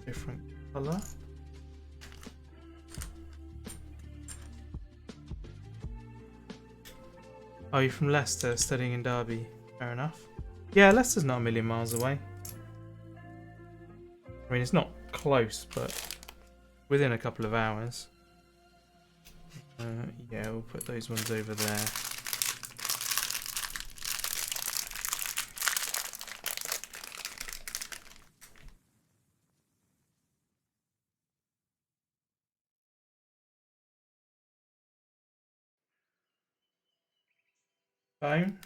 Different colour. Oh, you're from Leicester, studying in Derby. Fair enough. Yeah, Leicester's not a million miles away. I mean, it's not close, but within a couple of hours. Yeah, we'll put those ones over there. Phone.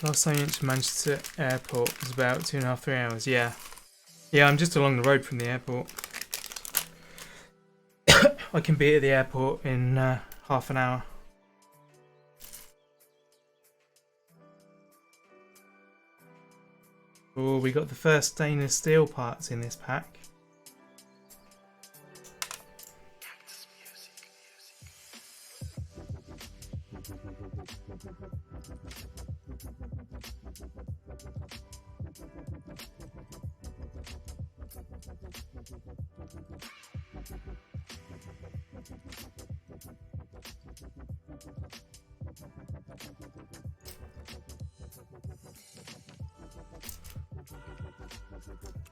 Last time I went to Manchester Airport was about 2.5, 3 hours. Yeah. Yeah, I'm just along the road from the airport. I can be at the airport in half an hour. Oh, we got the first stainless steel parts in this pack.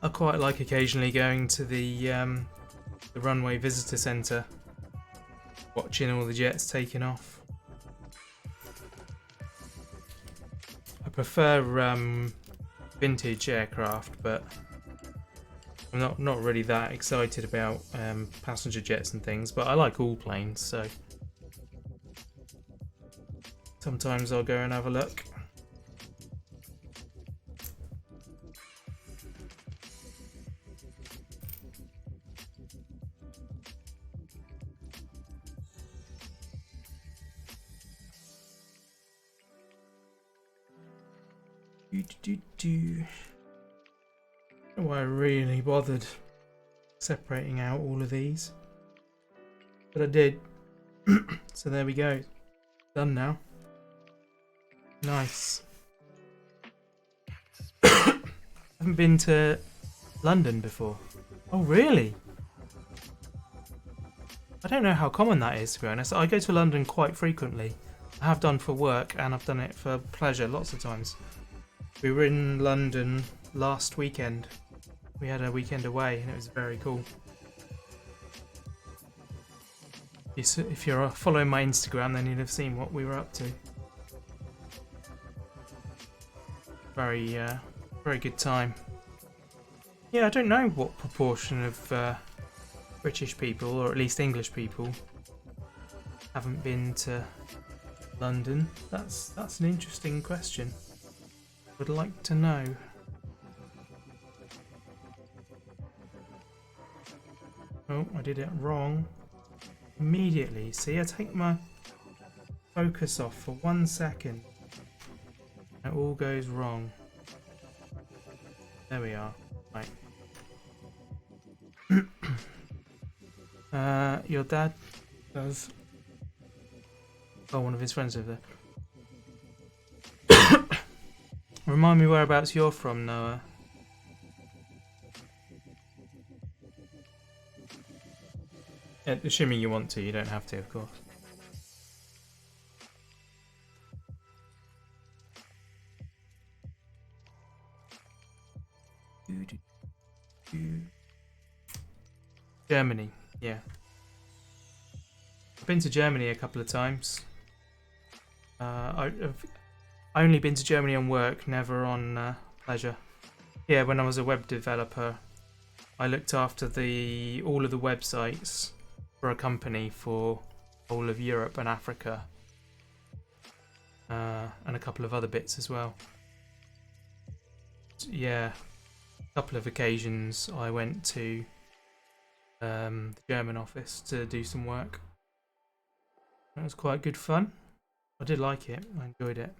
I quite like occasionally going to the runway visitor centre, watching all the jets taking off. I prefer vintage aircraft, but I'm not really that excited about passenger jets and things. But I like all planes, so sometimes I'll go and have a look. Don't know why I really bothered separating out all of these, but I did. So there we go. Done now. Nice. Haven't been to London before. Oh really? I don't know how common that is, to be honest. I go to London quite frequently. I have done for work and I've done it for pleasure lots of times. We were in London last weekend. We had a weekend away and it was very cool. If you're following my Instagram, then you'll have seen what we were up to. Very good time. Yeah, I don't know what proportion of British people, or at least English people, haven't been to London. That's an interesting question. Would like to know. Oh, I did it wrong. Immediately. See, I take my focus off for 1 second. It all goes wrong. There we are. Right. Your dad does. Oh, one of his friends over there. Remind me whereabouts you're from, Noah. Assuming you want to, you don't have to, of course. Germany, yeah. I've been to Germany a couple of times. I've only been to Germany on work, never on pleasure. Yeah, when I was a web developer, I looked after all of the websites for a company for all of Europe and Africa, and a couple of other bits as well. Yeah, a couple of occasions I went to the German office to do some work. It was quite good fun. I did like it. I enjoyed it.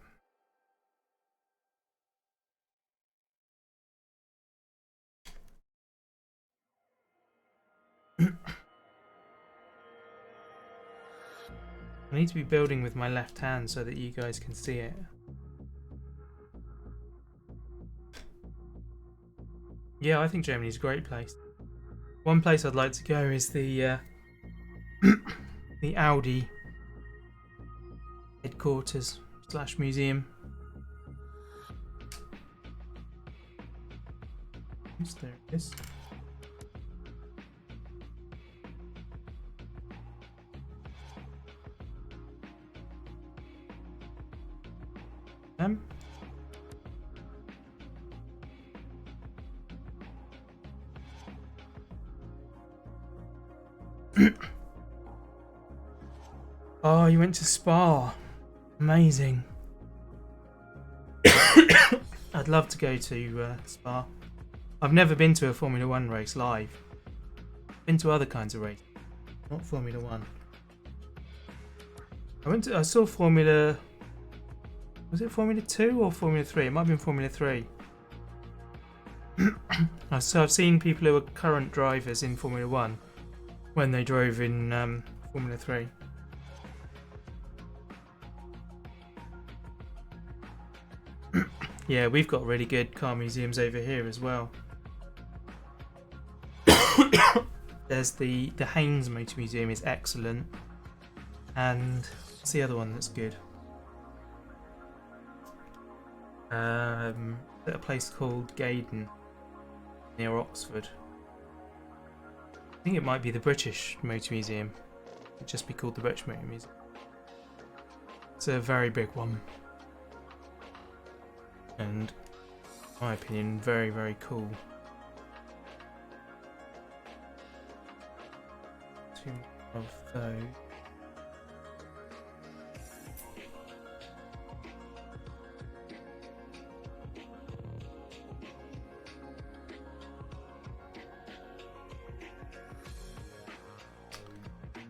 I need to be building with my left hand so that you guys can see it. Yeah, I think Germany's a great place. One place I'd like to go is the the Audi headquarters / museum. Yes, there it is. Oh, you went to Spa. Amazing. I'd love to go to Spa. I've never been to a Formula One race live. Been to other kinds of races, not Formula One. I saw Formula. Was it Formula 2 or Formula 3? It might have been Formula 3. So I've seen people who are current drivers in Formula 1 when they drove in Formula 3. Yeah, we've got really good car museums over here as well. There's the Haynes Motor Museum is excellent. And what's the other one that's good? At a place called Gaydon near Oxford. I think it might be the British Motor Museum. It'd just be called the British Motor Museum. It's a very big one. And, in my opinion, very, very cool. Two of those.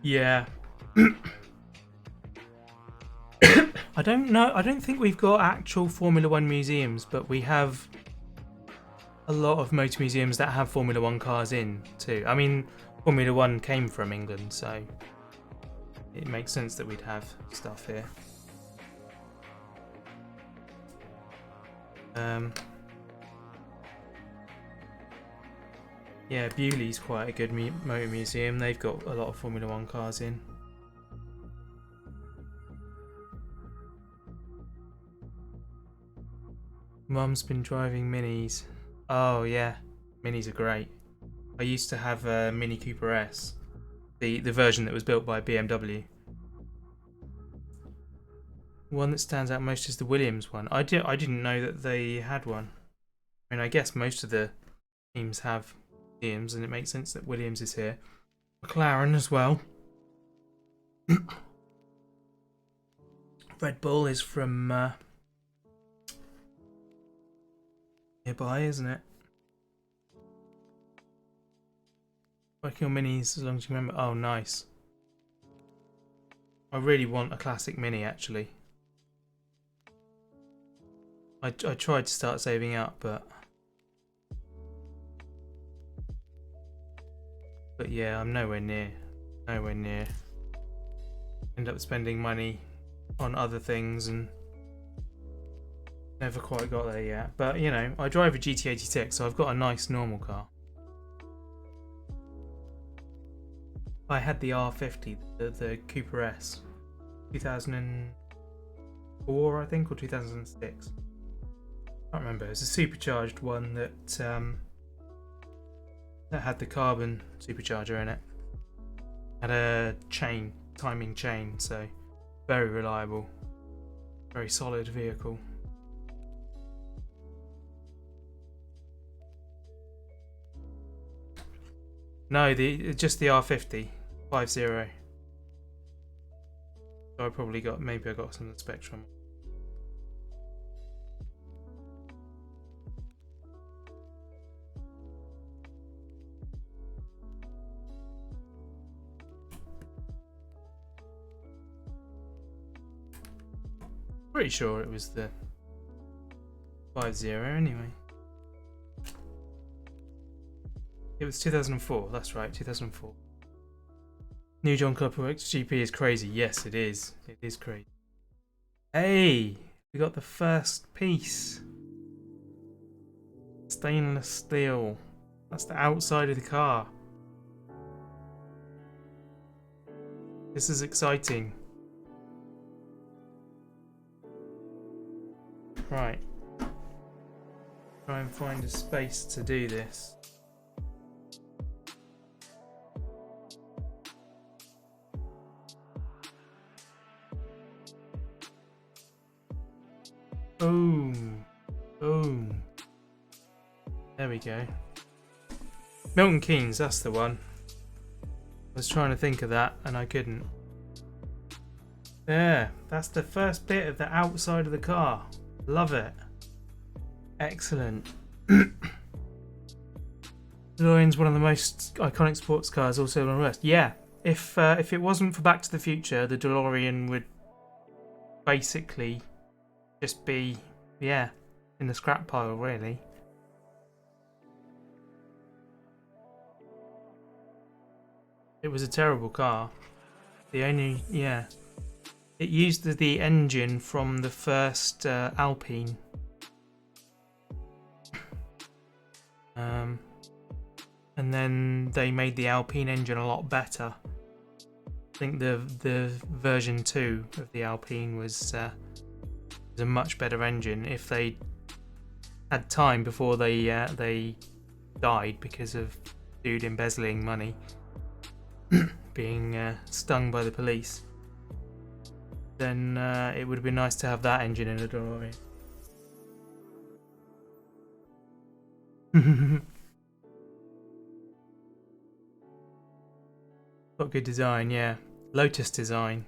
Yeah. I don't know. I don't think we've got actual Formula One museums, but we have a lot of motor museums that have Formula One cars in too. I mean, Formula One came from England, so it makes sense that we'd have stuff here. Yeah, Bewley's quite a good motor museum. They've got a lot of Formula One cars in. Mum's been driving Minis. Oh yeah, Minis are great. I used to have a Mini Cooper S, the version that was built by BMW. One that stands out most is the Williams one. I didn't know that they had one. I mean, I guess most of the teams have Williams, and it makes sense that Williams is here. McLaren as well. Red Bull is from nearby, isn't it? Working on Minis as long as you remember. Oh, nice. I really want a classic Mini, actually. I tried to start saving up, but yeah, I'm nowhere near. Nowhere near. End up spending money on other things and never quite got there yet. But, you know, I drive a GT86, so I've got a nice normal car. I had the R50, the Cooper S, 2004, I think, or 2006. I can't remember. It was a supercharged one that had the carbon supercharger in it. Had a timing chain, so very reliable, very solid vehicle. No, just the R50, 50. So I probably maybe I got some of the Spectrum. Pretty sure it was the 50 anyway. It was 2004, that's right, 2004. New John Copper XGP is crazy. Yes, it is. It is crazy. Hey, we got the first piece. Stainless steel. That's the outside of the car. This is exciting. Right. Try and find a space to do this. Boom. Boom. There we go. Milton Keynes, that's the one. was trying to think of that and I couldn't. There, that's the first bit of the outside of the car. Love it. Excellent. DeLorean's one of the most iconic sports cars, also one of the worst. Yeah, if it wasn't for Back to the Future, the DeLorean would basically just be, yeah, in the scrap pile, really. It was a terrible car. It used the engine from the first Alpine. And then they made the Alpine engine a lot better. I think the version 2 of the Alpine was a much better engine. If they had time before they died because of dude embezzling money, being stung by the police, then it would have been nice to have that engine in a DeLorean. Got good design, yeah. Lotus design.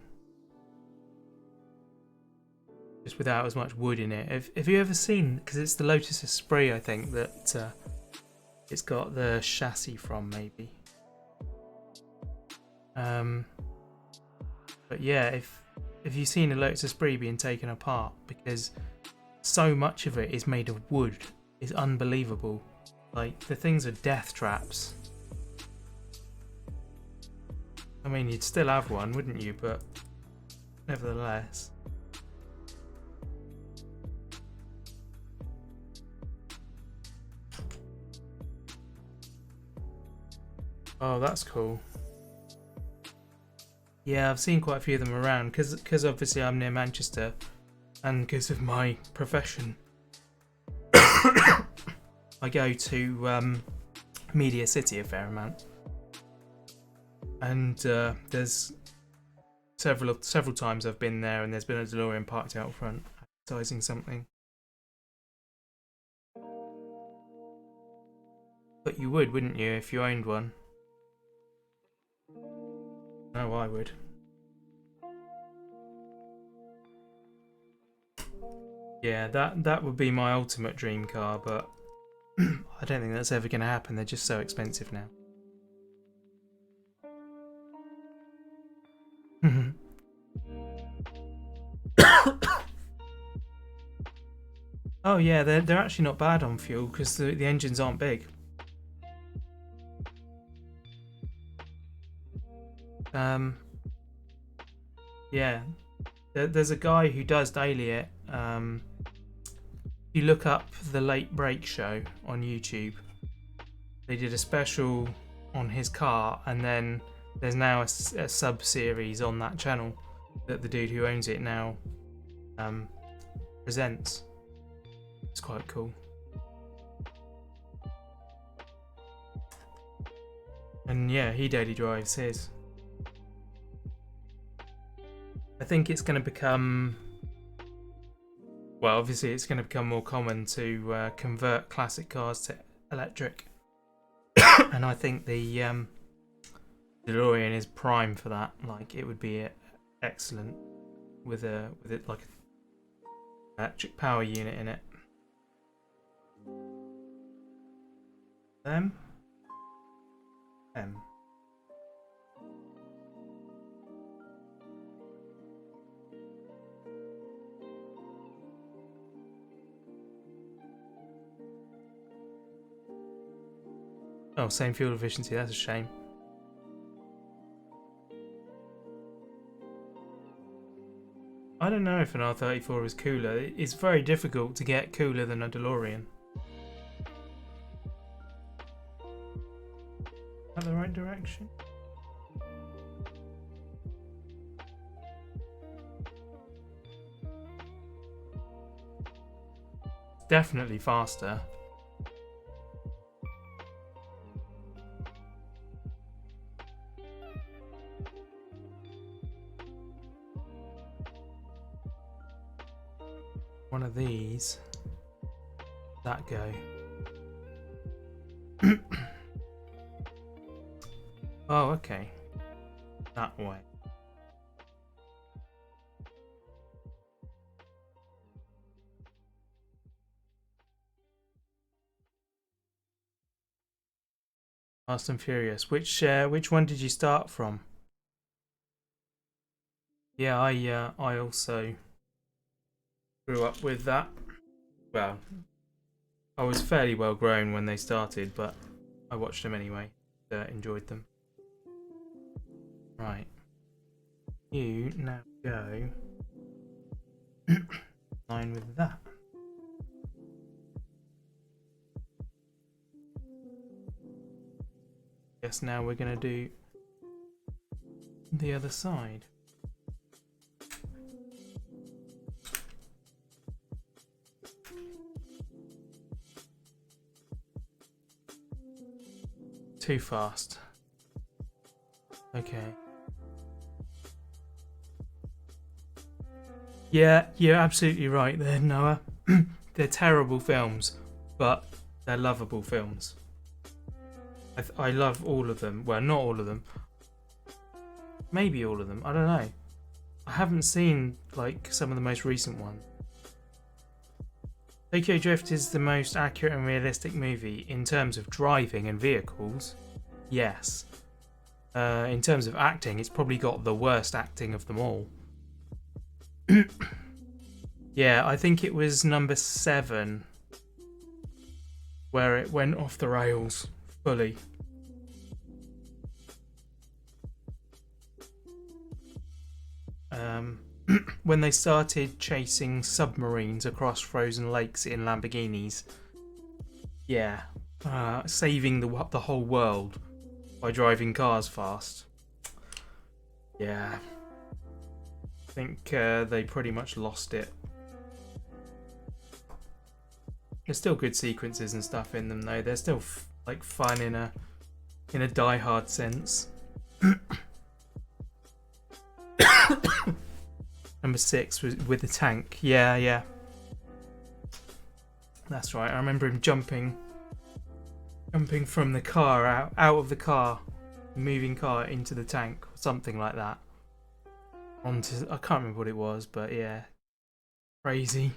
Just without as much wood in it. Have you ever seen, because it's the Lotus Esprit, I think, that it's got the chassis from, maybe. But yeah, if you've seen a Lotus Esprit being taken apart, because so much of it is made of wood, it's unbelievable. Like, the things are death traps. I mean, you'd still have one, wouldn't you? But nevertheless. Oh, that's cool. Yeah, I've seen quite a few of them around because obviously I'm near Manchester, and because of my profession, I go to Media City a fair amount. And there's several times I've been there, and there's been a DeLorean parked out front advertising something. But you would, wouldn't you, if you owned one? No, I would. Yeah, that would be my ultimate dream car, but I don't think that's ever going to happen. They're just so expensive now. Oh yeah, they're actually not bad on fuel because the engines aren't big. Yeah, there's a guy who does daily it. You look up the Late Break Show on YouTube. They did a special on his car, and then there's now a sub-series on that channel that the dude who owns it now presents. It's quite cool. And yeah, he daily drives his. I think it's going to become... Well, obviously it's going to become more common to convert classic cars to electric. And I think the DeLorean is prime for that. Like, it would be excellent with it like an electric power unit in it. Them. Oh, same fuel efficiency, that's a shame. I don't know if an R34 is cooler. It's very difficult to get cooler than a DeLorean. Is that the right direction? Definitely faster. One of these. That go. Oh, okay. that way. Fast and Furious. Which one did you start from? Yeah, I also grew up with that. Well, I was fairly well grown when they started, but I watched them anyway. Enjoyed them. Right. You now go line with that. Guess now we're gonna do the other side. Too fast. Okay. Yeah, you're absolutely right there, Noah. They're terrible films, but they're lovable films. I love all of them. Well, not all of them. Maybe all of them. I don't know. I haven't seen like some of the most recent ones. Tokyo Drift is the most accurate and realistic movie in terms of driving and vehicles. Yes. In terms of acting, it's probably got the worst acting of them all. Yeah, I think it was number 7 where it went off the rails fully. When they started chasing submarines across frozen lakes in Lamborghinis. Yeah, saving the whole world by driving cars fast. Yeah, I think they pretty much lost it. There's still good sequences and stuff in them though. They're still like fun in a die-hard sense. Number 6 was with the tank. Yeah. That's right. I remember him jumping from the car out of the car, moving car into the tank, or something like that. Onto I can't remember what it was, but yeah, crazy.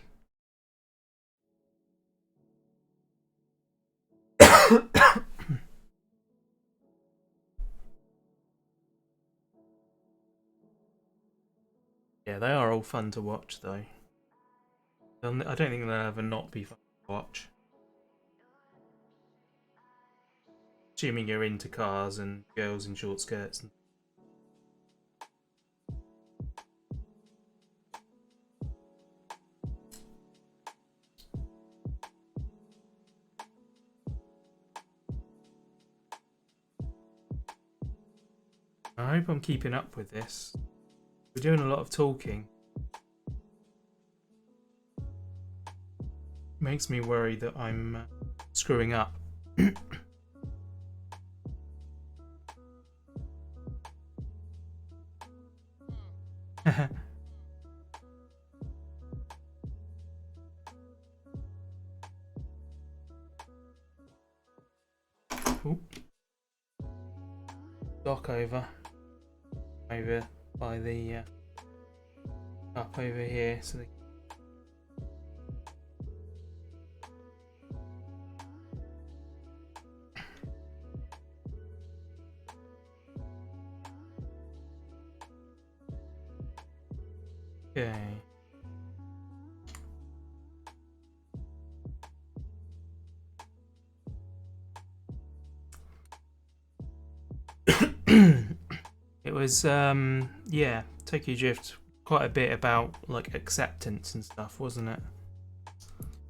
Yeah, they are all fun to watch though. I don't think they'll ever not be fun to watch. Assuming you're into cars and girls in short skirts. I hope I'm keeping up with this. We're doing a lot of talking. Makes me worry that I'm screwing up. Ooh. Dock over by the up over here, so they okay. It was yeah, Tokyo Drift, quite a bit about like acceptance and stuff, wasn't it?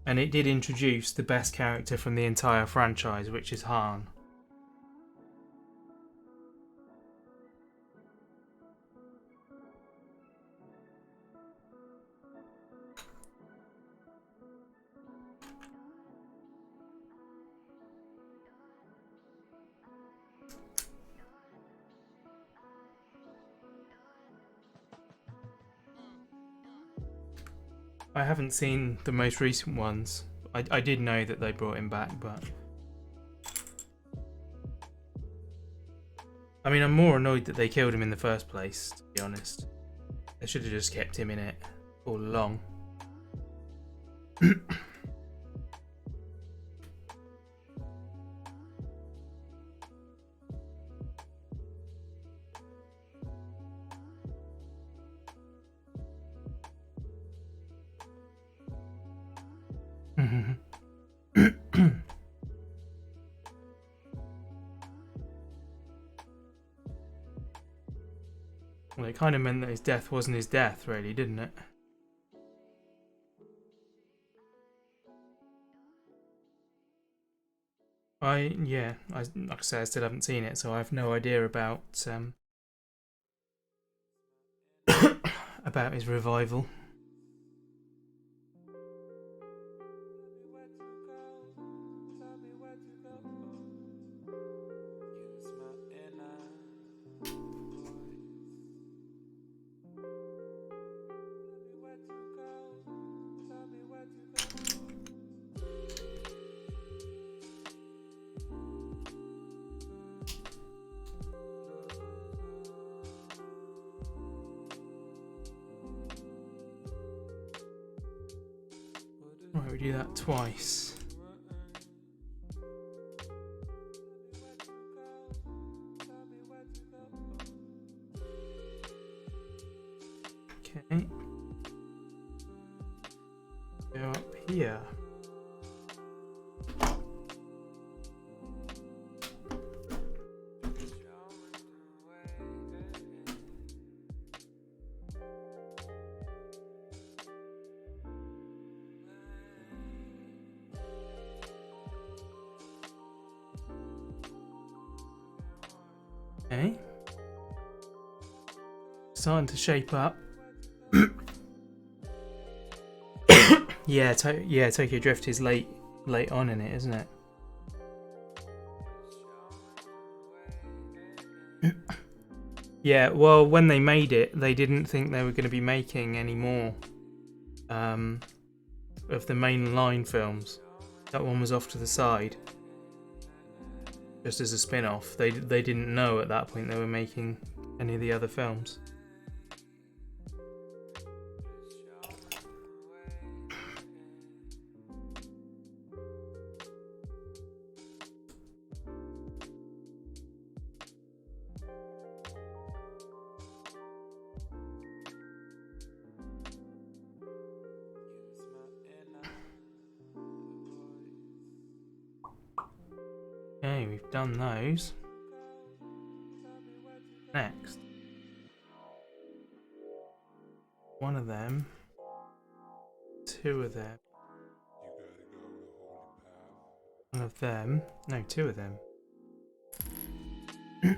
And it did introduce the best character from the entire franchise, which is Han. I haven't seen the most recent ones. I did know that they brought him back, but I mean, I'm more annoyed that they killed him in the first place, to be honest. They should have just kept him in it all along. Well, it kind of meant that his death wasn't his death, really, didn't it? Like I say, I still haven't seen it, so I have no idea about about his revival. Right, we do that twice. Okay. Go up here. Okay. Starting to shape up. Yeah, Tokyo Drift is late on in it, isn't it? Yeah, well, when they made it, they didn't think they were going to be making any more of the main line films. That one was off to the side, just as a spin-off. They didn't know at that point they were making any of the other films. Okay, we've done those. Next. One of them. Two of them. One of them. No, two of them. Two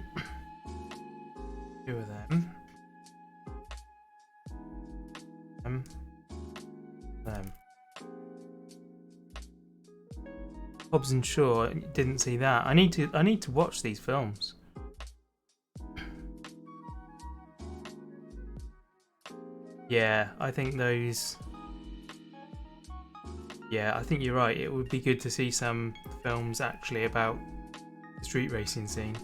of them. Them. Hobbs and Shaw, didn't see that. I need to watch these films. Yeah, I think those. Yeah, I think you're right. It would be good to see some films actually about the street racing scene.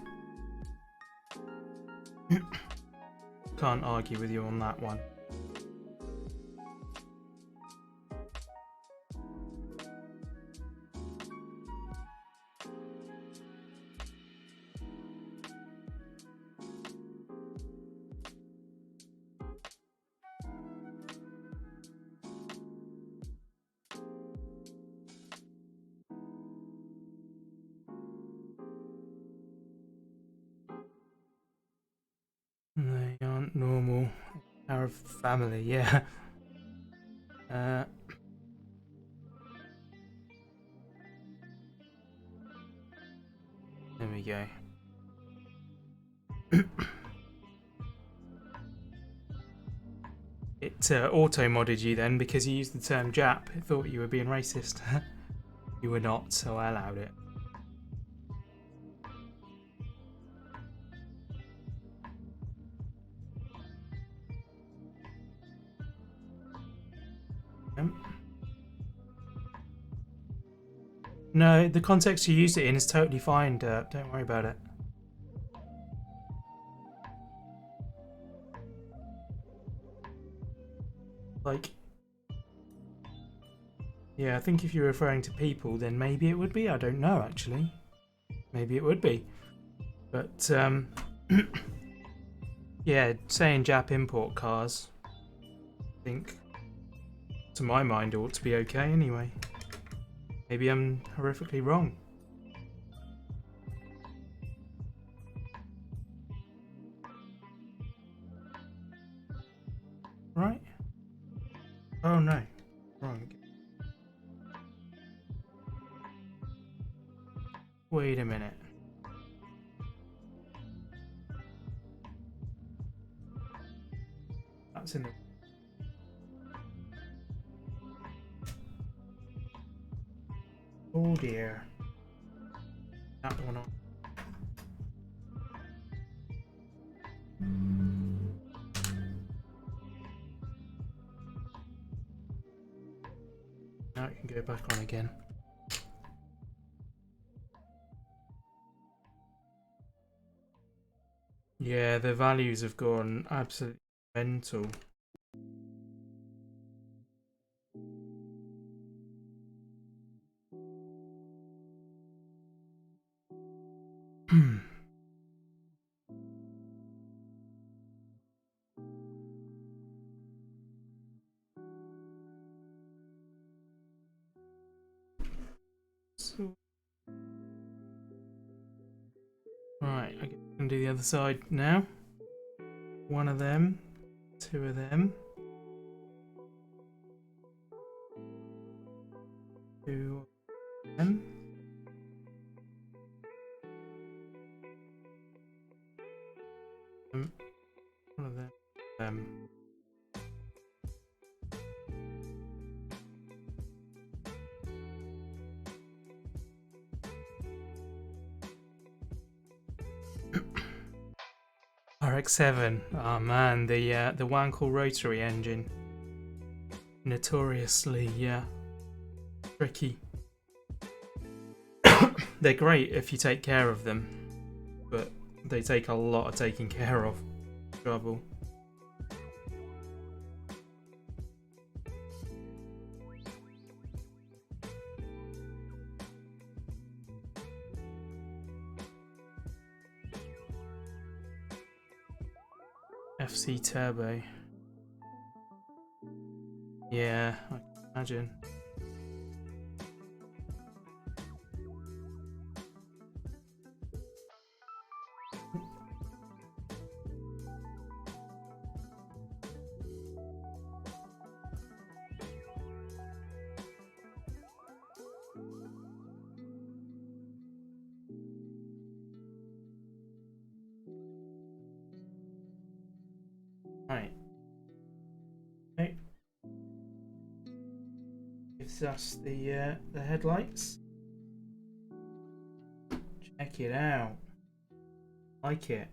Can't argue with you on that one. They aren't normal. Our family, yeah. There we go. It auto-modded you then because you used the term Jap. It thought you were being racist. You were not, so I allowed it. No, the context you used it in is totally fine, Derp. Don't worry about it. Like, yeah, I think if you're referring to people, then maybe it would be. I don't know, actually. Maybe it would be. But, yeah, saying Jap import cars, I think, to my mind, ought to be okay anyway. Maybe I'm horrifically wrong. Right? Oh no. Wrong. Wait a minute. That's in the... Oh dear. That one on. Now it can go back on again. Yeah, the values have gone absolutely mental. So, right, I can do the other side now. One of them, two of them, two of them. One of them. RX-7. Oh man, the Wankel rotary engine. Notoriously, tricky. They're great if you take care of them, but they take a lot of taking care of. Trouble. FC Turbo. Yeah, I can imagine. Right. Okay. Gives us the headlights. Check it out. Like it.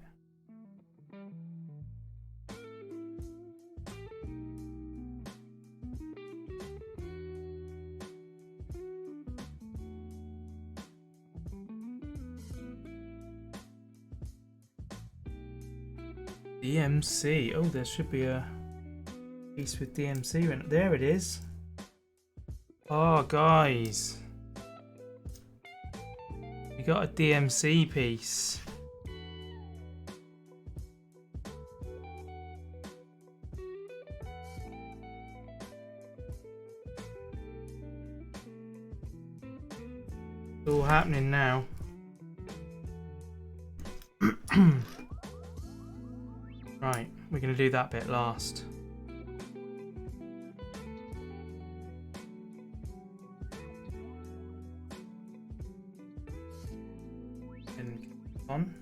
DMC. Oh, there should be a piece with DMC in it. There it is. Oh, guys. We got a DMC piece. It's all happening now. Right, we're going to do that bit last. And on.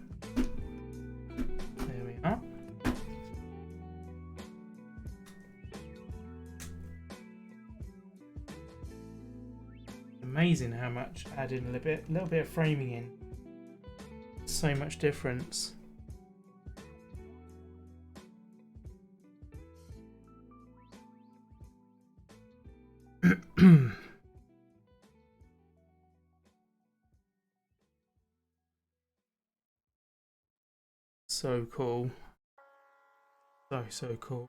There we are. Amazing how much adding a little bit of framing in. So much difference. So cool. So cool.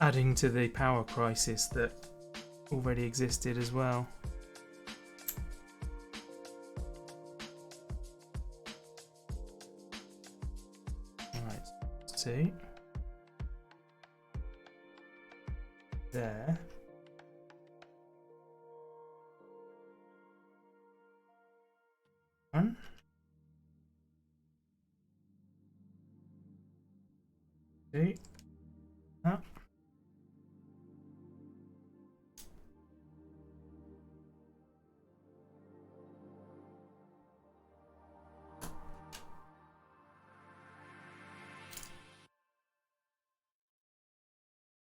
adding to the power crisis that already existed as well. Alright, so there. One. Two. Up.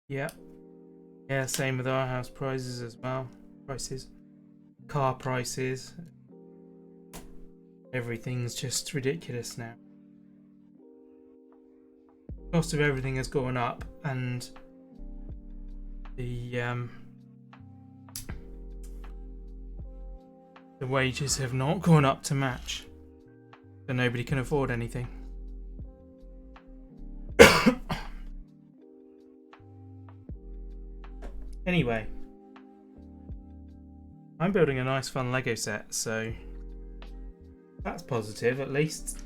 Yep. Yeah, same with our house prices as well. Car prices. Everything's just ridiculous now. Cost of everything has gone up, and the wages have not gone up to match, so nobody can afford anything. Anyway, I'm building a nice fun Lego set, so that's positive at least.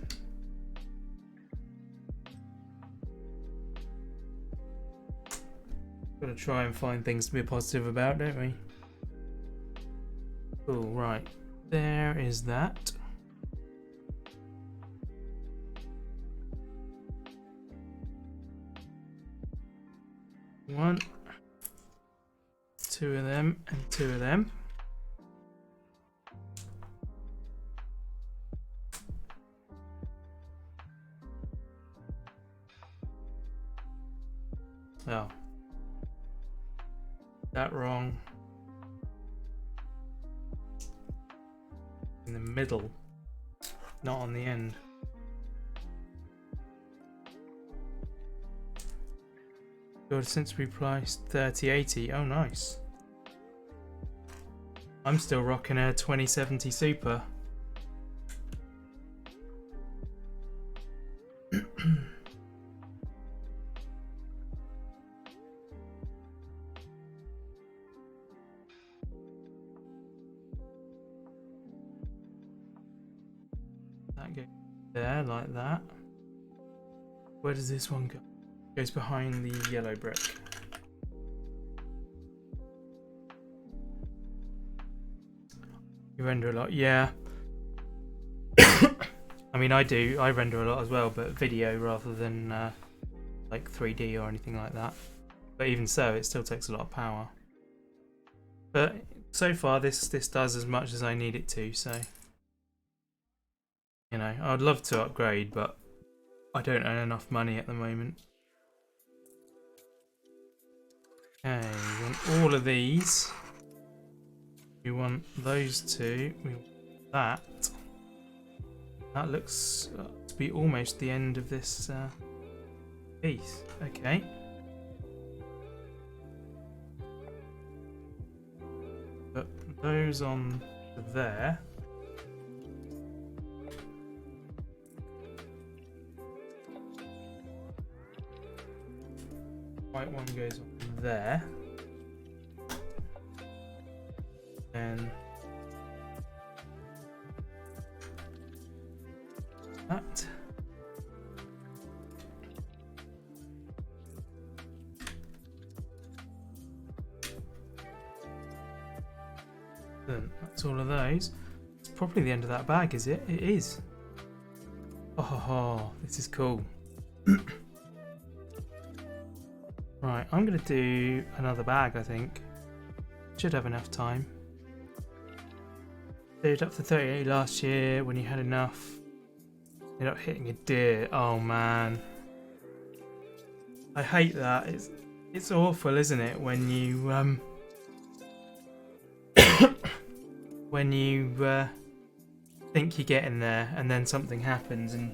Gotta try and find things to be positive about, don't we? Cool, right. There is that. One. Two of them and two of them. Oh. That wrong. In the middle, not on the end. Good, since we priced 3080. Oh, nice. I'm still rocking a 2070 Super. That goes there like that. Where does this one go? It goes behind the yellow brick. You render a lot, yeah. I mean, I do. I render a lot as well, but video rather than like 3D or anything like that. But even so, it still takes a lot of power. But so far, this does as much as I need it to. So, you know, I'd love to upgrade, but I don't earn enough money at the moment. Okay, we want all of these. We want those two. We want that. That looks to be almost the end of this piece. Okay. Put those on there. White one goes on there. And that. Then that's all of those. It's probably the end of that bag, is it? It is. Oh, this is cool. Right, I'm going to do another bag, I think. Should have enough time. Saved up for 38 last year when you had enough. Ended up hitting a deer. Oh man. I hate that. It's awful, isn't it, when you when you think you're getting there and then something happens and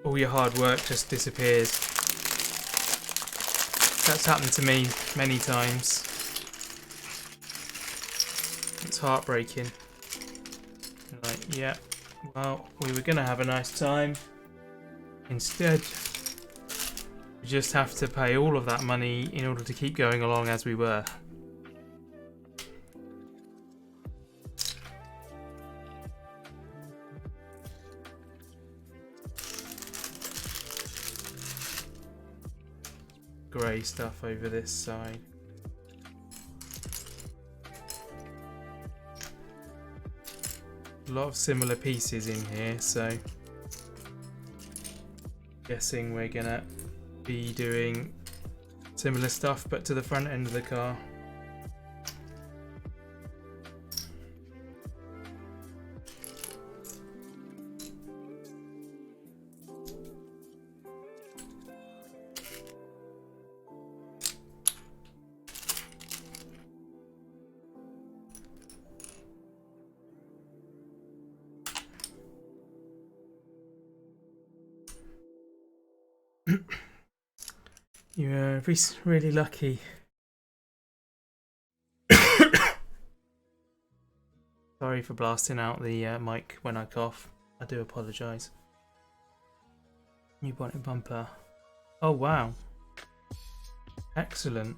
all your hard work just disappears. That's happened to me many times. It's heartbreaking. Like, yeah, well, we were gonna have a nice time. Instead, we We just have to pay all of that money in order to keep going along as we were. Grey stuff over this side. A lot of similar pieces in here, so guessing we're gonna be doing similar stuff but to the front end of the car. You're really lucky. Sorry for blasting out the mic when I cough. I do apologise. New bonnet bumper. Oh wow. Excellent.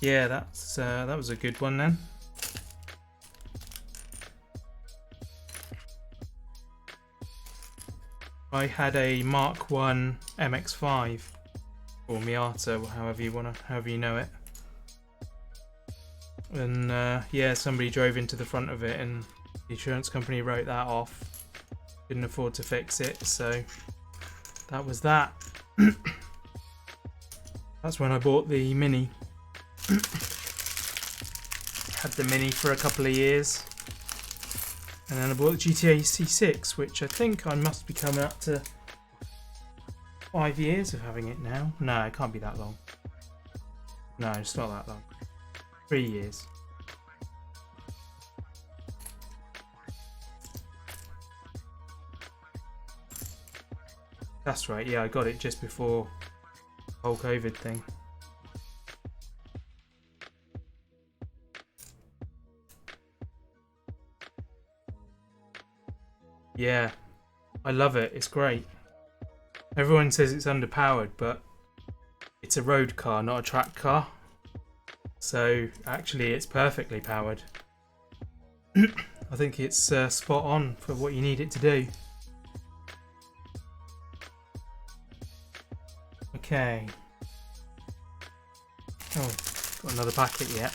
Yeah, that was a good one then. I had a Mark 1 MX5 or Miata, however you know it. And yeah, somebody drove into the front of it and the insurance company wrote that off. Couldn't afford to fix it, so that was that. That's when I bought the Mini. Had the Mini for a couple of years. And then I bought the GTA C6, which I think I must be coming up to 5 years of having it now. No, it can't be that long. No, it's not that long. 3 years. That's right, yeah, I got it just before the whole COVID thing. Yeah, I love it. It's great. Everyone says it's underpowered, but it's a road car, not a track car. So actually it's perfectly powered. I think it's spot on for what you need it to do. Okay. Oh, got another packet yet.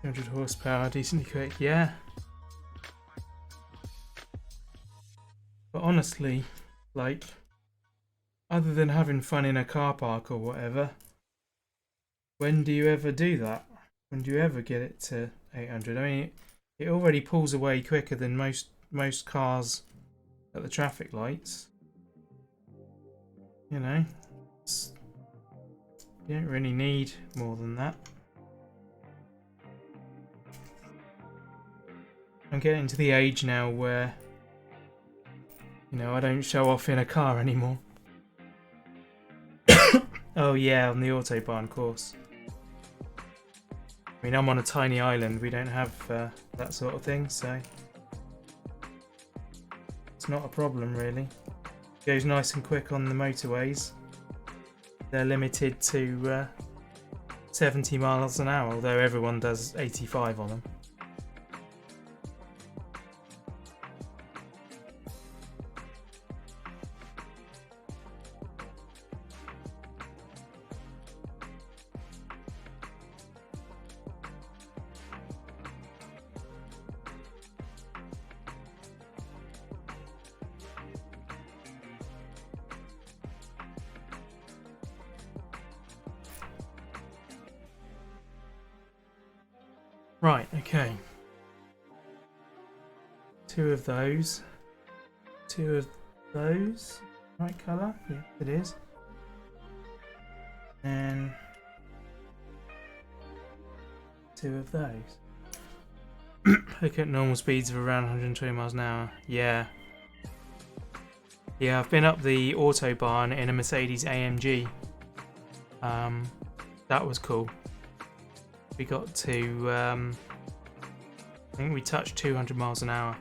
200 horsepower, decently quick, yeah. But honestly, like, other than having fun in a car park or whatever, when do you ever do that? When do you ever get it to 800? I mean, it already pulls away quicker than most cars at the traffic lights. You know, you don't really need more than that. I'm getting to the age now where, you know, I don't show off in a car anymore. Oh yeah, on the Autobahn course. I mean, I'm on a tiny island, we don't have that sort of thing, so it's not a problem really. It goes nice and quick on the motorways. They're limited to 70 miles an hour, although everyone does 85 on them. Right, okay. 2 of those. 2 of those. Right colour? Yeah, it is. And 2 of those. Look at normal speeds of around 120 miles an hour. Yeah. Yeah, I've been up the Autobahn in a Mercedes AMG. That was cool. We got to, I think we touched 200 miles an hour.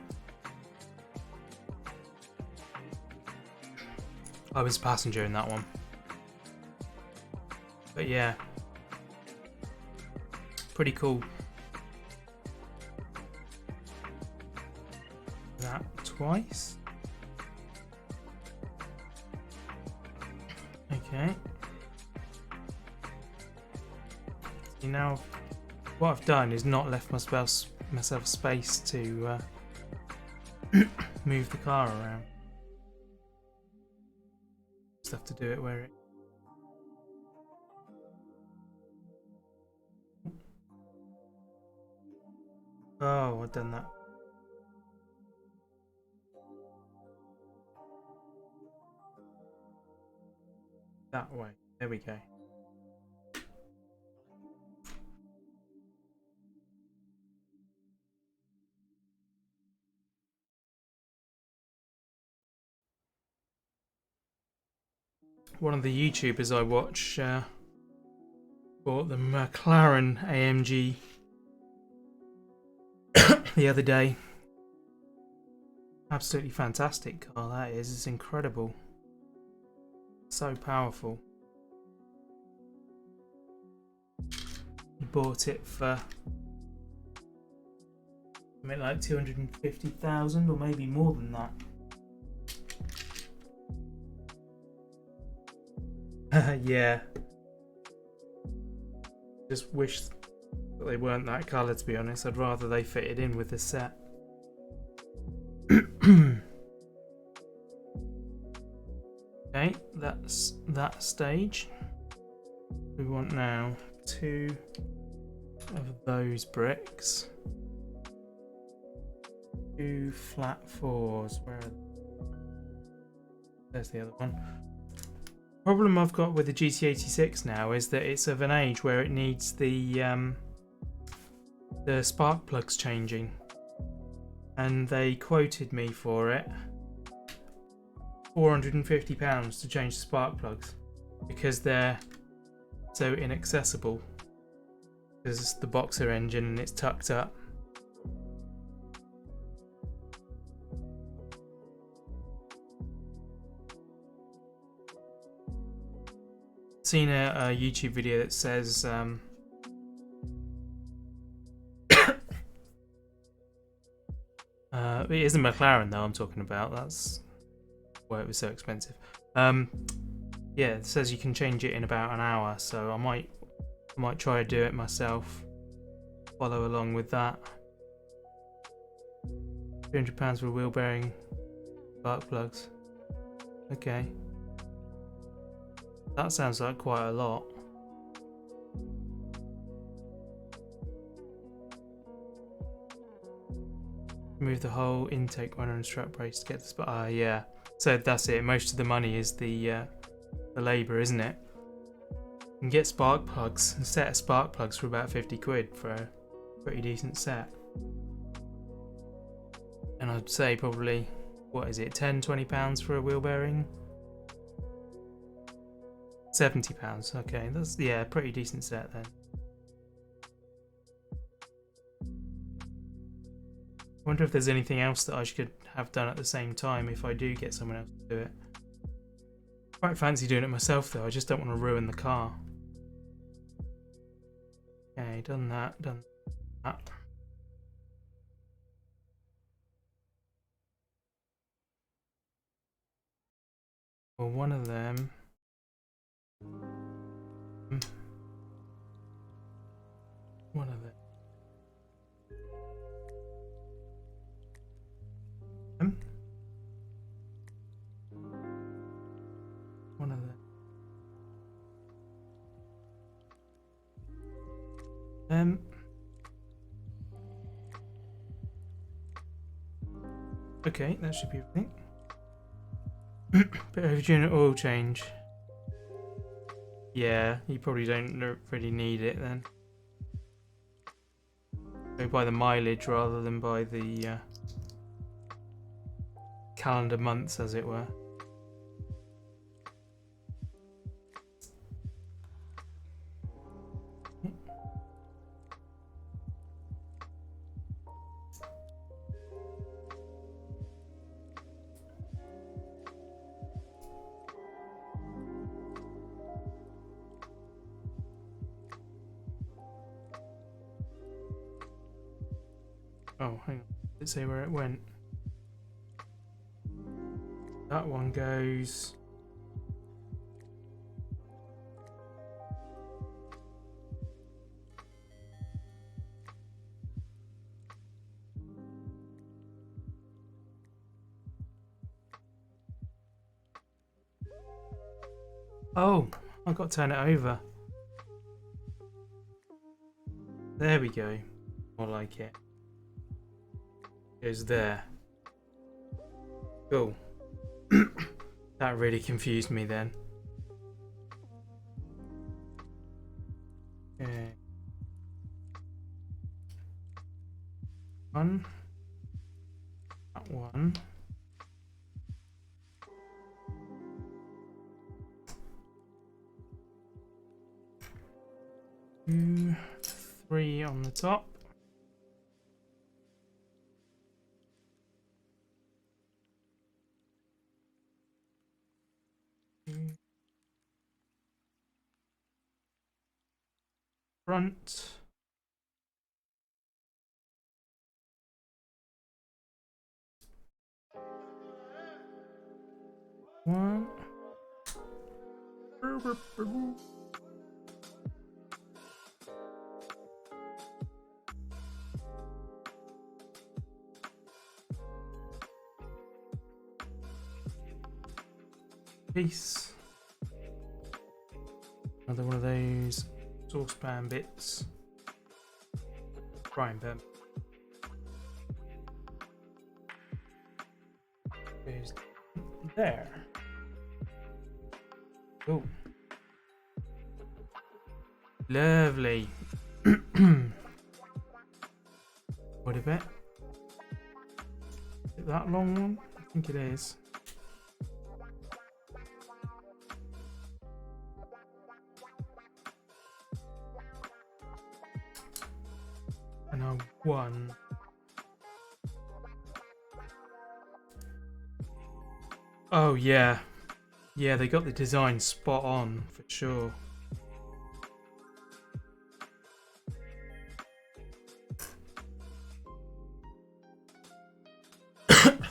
I was a passenger in that one. But yeah. Pretty cool. That twice. Okay. See, now what I've done is not left myself space to move the car around. Just have to do it where it. Oh, I've done that. That way. There we go. One of the YouTubers I watch bought the McLaren AMG the other day. Absolutely fantastic car that is. It's incredible. So powerful. He bought it for something like 250,000 or maybe more than that. Yeah. Just wish that they weren't that colour, to be honest. I'd rather they fitted in with the set. Okay, that's that stage. We want now 2 of those bricks. 2 flat 4s. Where are they? There's the other one. Problem I've got with the GT86 now is that it's of an age where it needs the spark plugs changing, and they quoted me for it £450 to change the spark plugs because they're so inaccessible because it's the boxer engine and it's tucked up. Seen a YouTube video that says it isn't McLaren though I'm talking about. That's why it was so expensive. Yeah, it says you can change it in about an hour, so I might try to do it myself. Follow along with that. £300 for wheel bearing spark plugs. Okay. That sounds like quite a lot. Remove the whole intake runner and strap brace to get the spark. Yeah. So that's it. Most of the money is the labour, isn't it? You can get spark plugs, a set of spark plugs for about 50 quid for a pretty decent set. And I'd say probably, what is it, £10–20 for a wheel bearing? £70. Okay, that's, yeah, pretty decent set then. I wonder if there's anything else that I should have done at the same time if I do get someone else to do it. Quite fancy doing it myself though, I just don't want to ruin the car. Okay, done that, done that. Well, one of them. One of them. One of them. Okay, that should be everything. Bit of unit oil change. Yeah, you probably don't really need it then. Go by the mileage rather than by the calendar months, as it were. Oh, hang on. Let's see where it went. That one goes. Oh, I've got to turn it over. There we go. More like it. Goes there. Cool. That really confused me then. Okay. One. That one. 2, 3 on the top. Front. One. Piece. Another one of those saucepan bits. Frying pan. Goes there. Oh. Lovely. What a bit. Is it that long one? I think it is. And a 1. Oh yeah. Yeah, they got the design spot on for sure.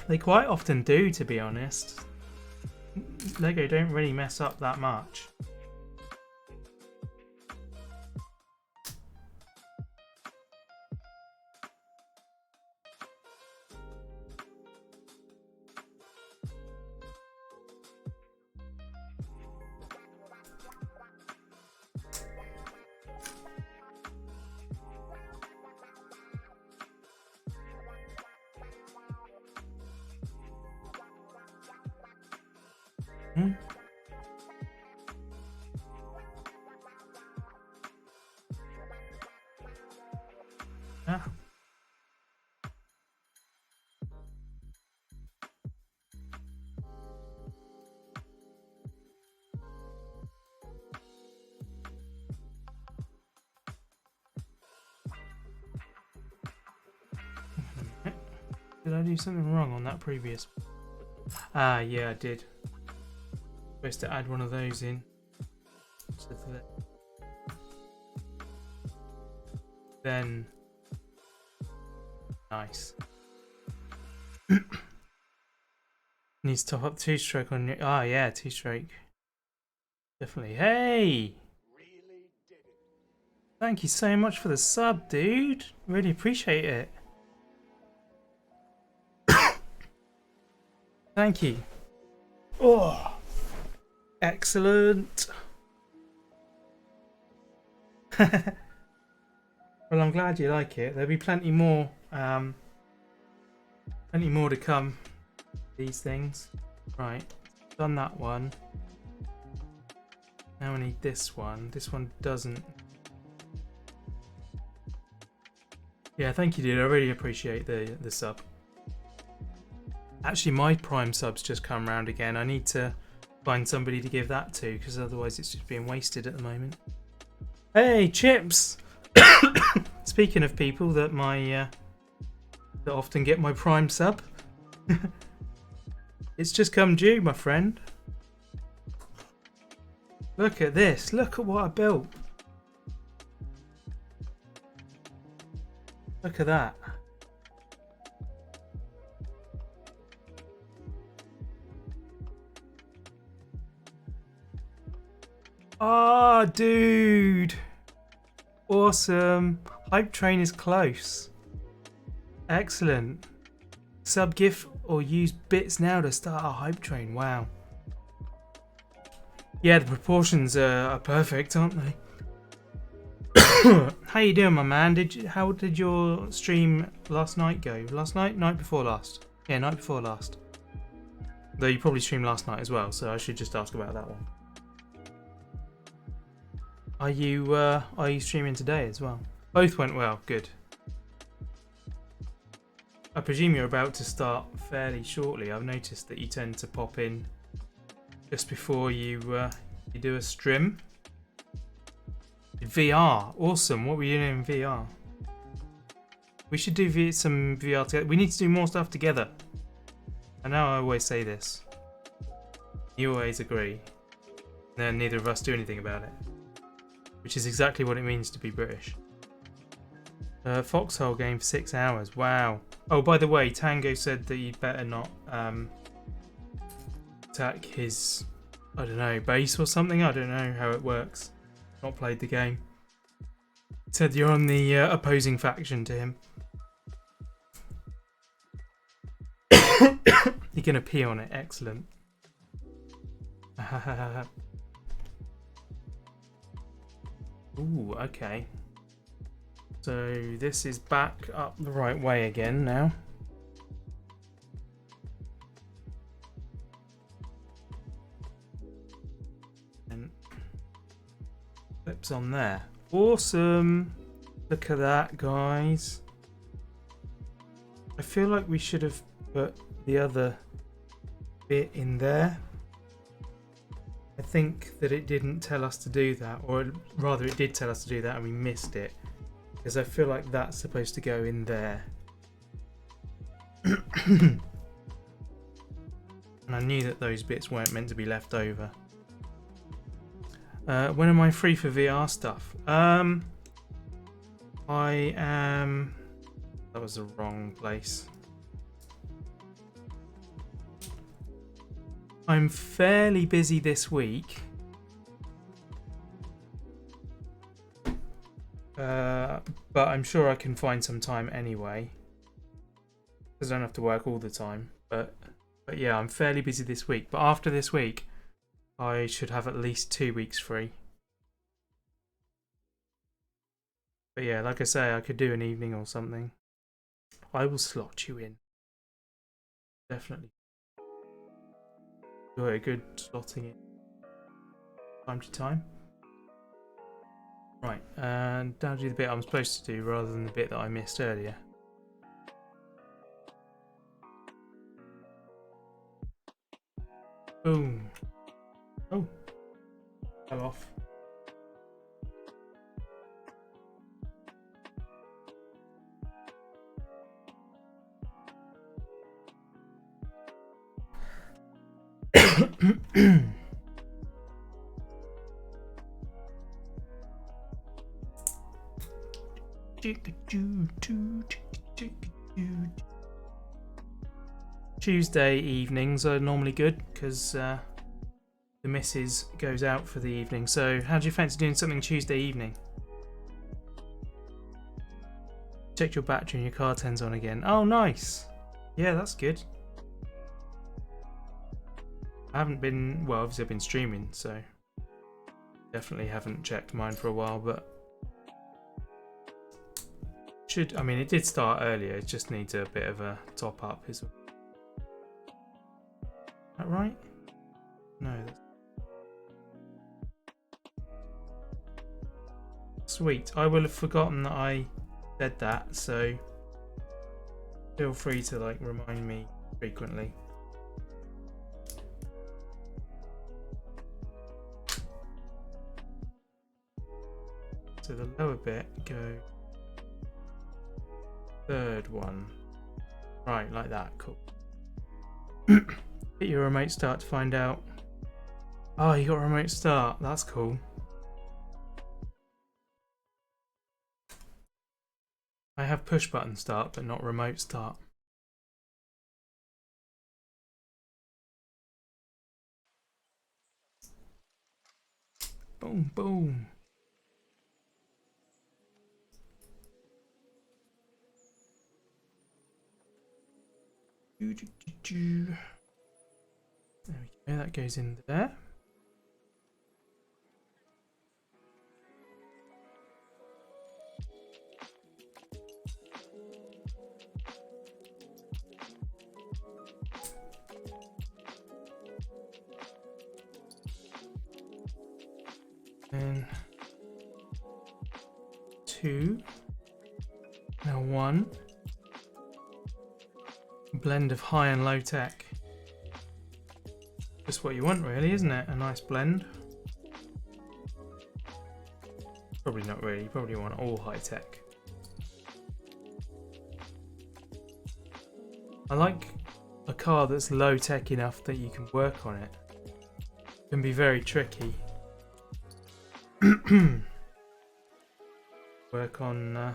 They quite often do, to be honest. Lego don't really mess up that much. Hmm? Ah. Did I do something wrong on that previous? Ah, yeah, I did. Supposed to add one of those in. So then, nice. Needs to top up 2-stroke on your. Ah, yeah, 2-stroke. Definitely. Hey! Really did it. Thank you so much for the sub, dude. Really appreciate it. Thank you. Oh, excellent. Well, I'm glad you like it. There'll be plenty more to come. These things. Right, done that one. Now I need this one. This one doesn't. Yeah, thank you, dude. I really appreciate the sub. Actually, my Prime sub's just come round again. I need to find somebody to give that to, because otherwise it's just being wasted at the moment. Hey, Chips! Speaking of people that that often get my Prime sub, it's just come due, my friend. Look at this. Look at what I built. Look at that. Ah, dude. Awesome. Hype train is close. Excellent. Sub GIF or use bits now to start a hype train. Wow. Yeah, the proportions are perfect, aren't they? How you doing, my man? How did your stream last night go? Last night? Night before last? Yeah, night before last. Though you probably streamed last night as well, so I should just ask about that one. Are you streaming today as well? Both went well. Good. I presume you're about to start fairly shortly. I've noticed that you tend to pop in just before you do a stream. VR, awesome. What were you doing in VR? We should do some VR together. We need to do more stuff together. I know I always say this. You always agree. And then neither of us do anything about it. Which is exactly what it means to be British. Foxhole game for 6 hours. Wow. Oh, by the way, Tango said that you'd better not attack his, I don't know, base or something. I don't know how it works. Not played the game. Said you're on the opposing faction to him. You're gonna pee on it. Excellent. Ooh, okay. So this is back up the right way again now. And clips on there. Awesome. Look at that, guys. I feel like we should have put the other bit in there. I think that it didn't tell us to do that, or rather it did tell us to do that and we missed it. Because I feel like that's supposed to go in there. And I knew that those bits weren't meant to be left over. When am I free for VR stuff? I am... That was the wrong place. I'm fairly busy this week. But I'm sure I can find some time anyway. Because I don't have to work all the time. But yeah, I'm fairly busy this week. But after this week, I should have at least 2 weeks free. But yeah, like I say, I could do an evening or something. I will slot you in. Definitely. Do a good slotting in. Time to time. Right, and now do the bit I'm supposed to do rather than the bit that I missed earlier. Boom. Oh. Fell off. Tuesday evenings are normally good because the missus goes out for the evening. So how do you fancy doing something Tuesday evening? Check your battery and your car turns on again. Oh, nice. Yeah, that's good. I haven't been, well, obviously I've been streaming, so definitely haven't checked mine for a while, but should, I mean, it did start earlier, it just needs a bit of a top up, is that right? No. Sweet. I will have forgotten that I said that, so feel free to like remind me frequently. So the lower bit go third one. Right, like that, cool. Hit your remote start to find out. Oh, you got remote start, that's cool. I have push button start, but not remote start. Boom, boom. There we go, that goes in there. And 2. Now 1. Blend of high and low tech. Just what you want really, isn't it? A nice blend. Probably not really, you probably want all high tech. I like a car that's low tech enough that you can work on it. It can be very tricky. Work on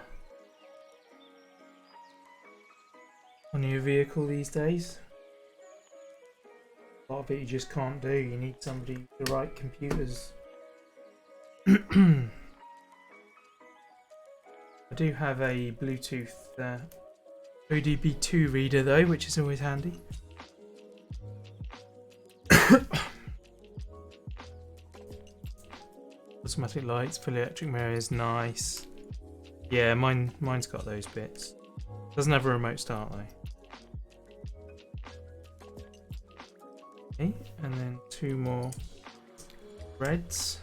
your vehicle these days. A lot of it you just can't do. You need somebody with the right computers. I do have a Bluetooth ODB2 reader though, which is always handy. Automatic lights, full electric mirrors, nice. Yeah, mine's got those bits. Doesn't have a remote start though. Okay, and then 2 more reds.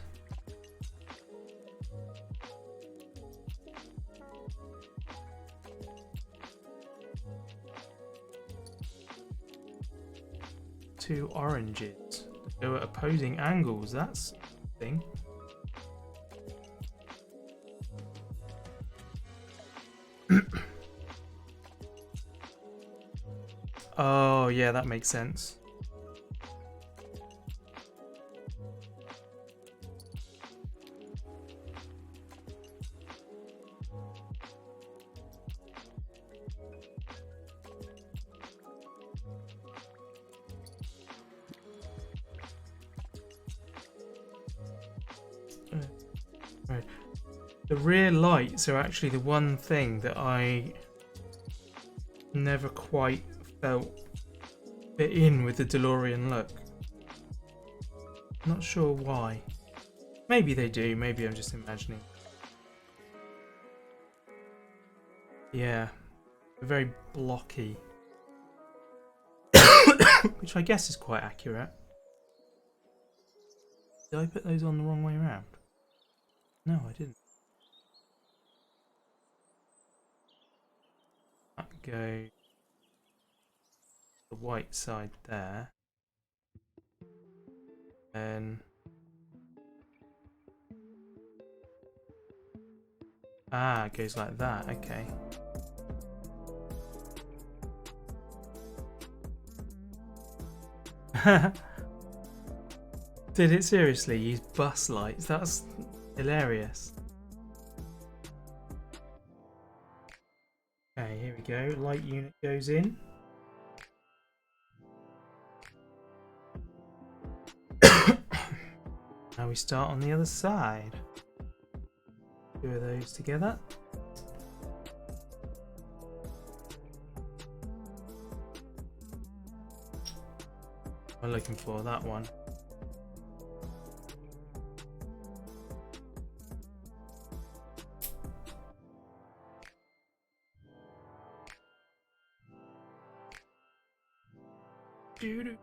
Two oranges. They were opposing angles, that's a thing. Oh yeah, that makes sense. Right. The rear lights are actually the one thing that I never quite felt fit in with the DeLorean look. Not sure why. Maybe they do, maybe I'm just imagining. Yeah, very blocky. Which I guess is quite accurate. Did I put those on the wrong way around? No, I didn't. That go the white side there. And it goes like that, okay. Did it seriously use bus lights? That's hilarious. Okay, here we go. Light unit goes in. Now we start on the other side. 2 of those together. I'm looking for that one. Do do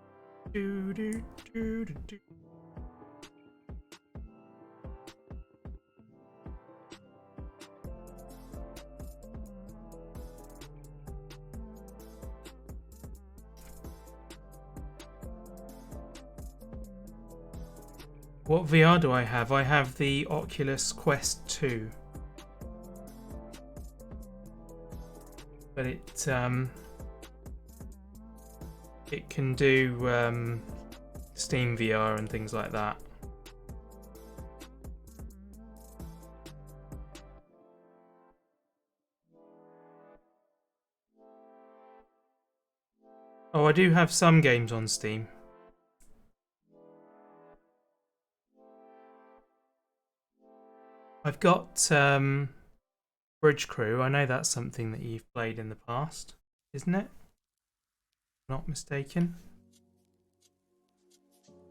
do do do do. What VR do I have? I have the Oculus Quest 2. But it can do Steam VR and things like that. Oh, I do have some games on Steam. I've got Bridge Crew. I know that's something that you've played in the past, isn't it? Not mistaken.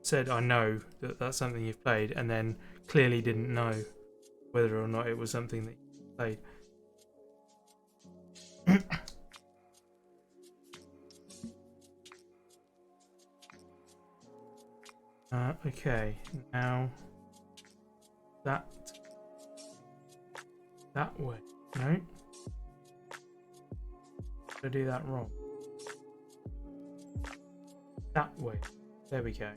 Said I know that that's something you've played, and then clearly didn't know whether or not it was something that you played. Okay, now that way. No, did I do that wrong? That way. There we go.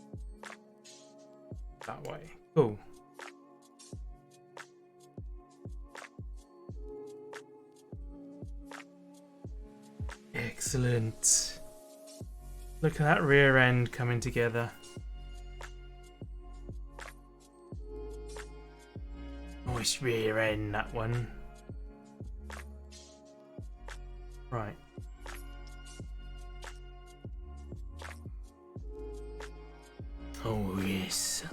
That way. Cool. Excellent. Look at that rear end coming together. Nice rear end, that one. Right. Oh yes.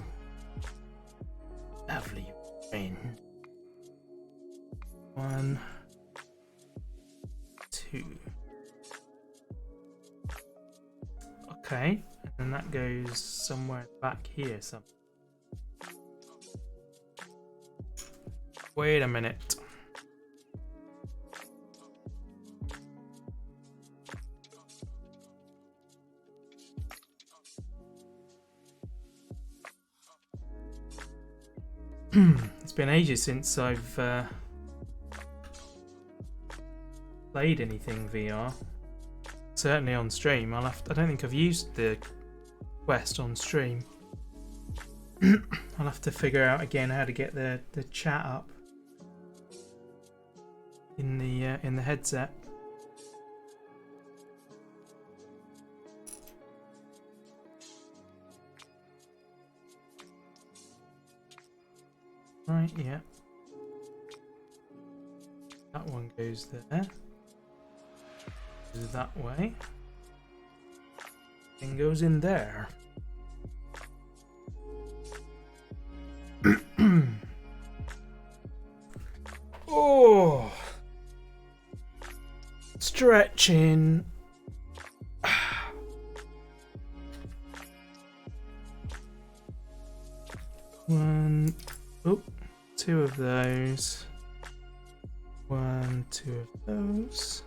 Lovely end. 1, 2. Okay, and then that goes somewhere back here. Wait a minute. It's been ages since I've played anything VR. Certainly on stream. I don't think I've used the Quest on stream. I'll have to figure out again how to get the chat up in the headset. Right, yeah. That one goes there. Goes that way. And goes in there. Oh, stretching. One, oh, 2 of those. 1, 2 of those.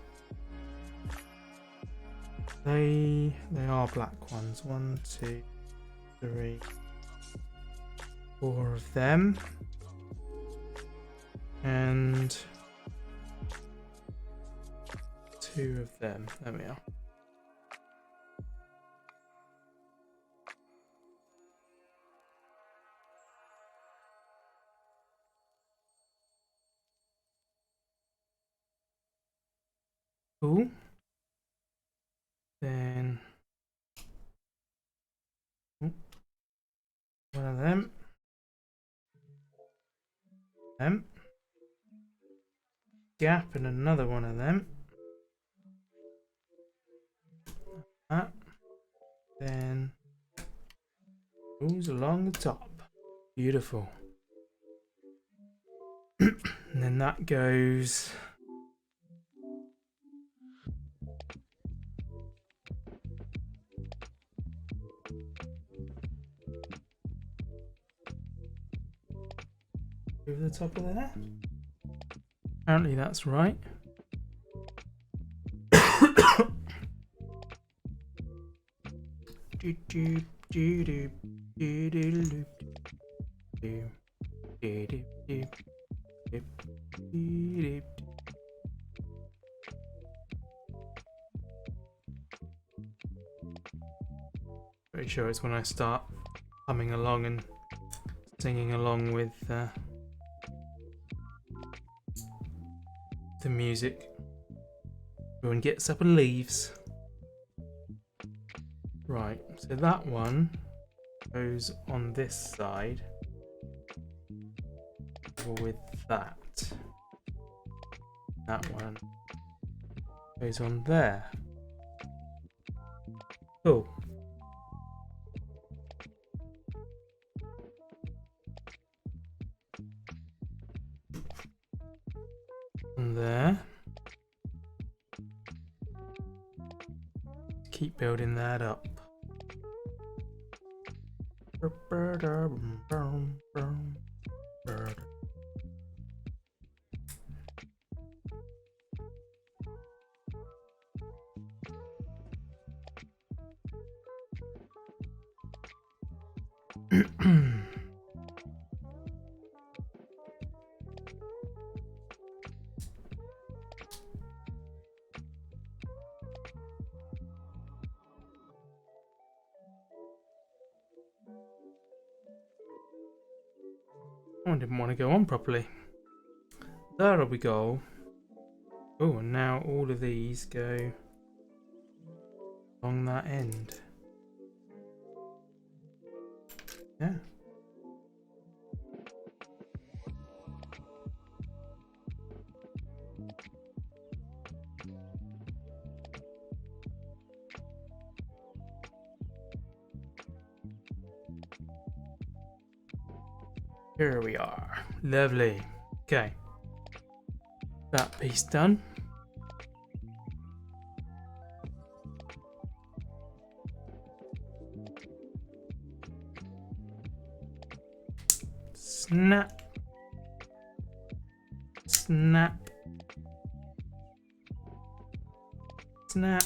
They are black ones. 1, 2, 3, 4 of them. And 2 of them. There we are. Cool. Then one of them. Gap in another one of them. That. Then goes along the top. Beautiful. And then that goes over the top of there. Apparently that's right. Pretty sure it's when I start humming along and singing along with the music. Everyone gets up and leaves. Right, so that one goes on this side with that. That one goes on there. Cool. And there. Keep building that up. I didn't want to go on properly. There we go. Oh, and now all of these go along that end. Yeah. Here we are. Lovely. Okay. That piece done. Snap. Snap. Snap.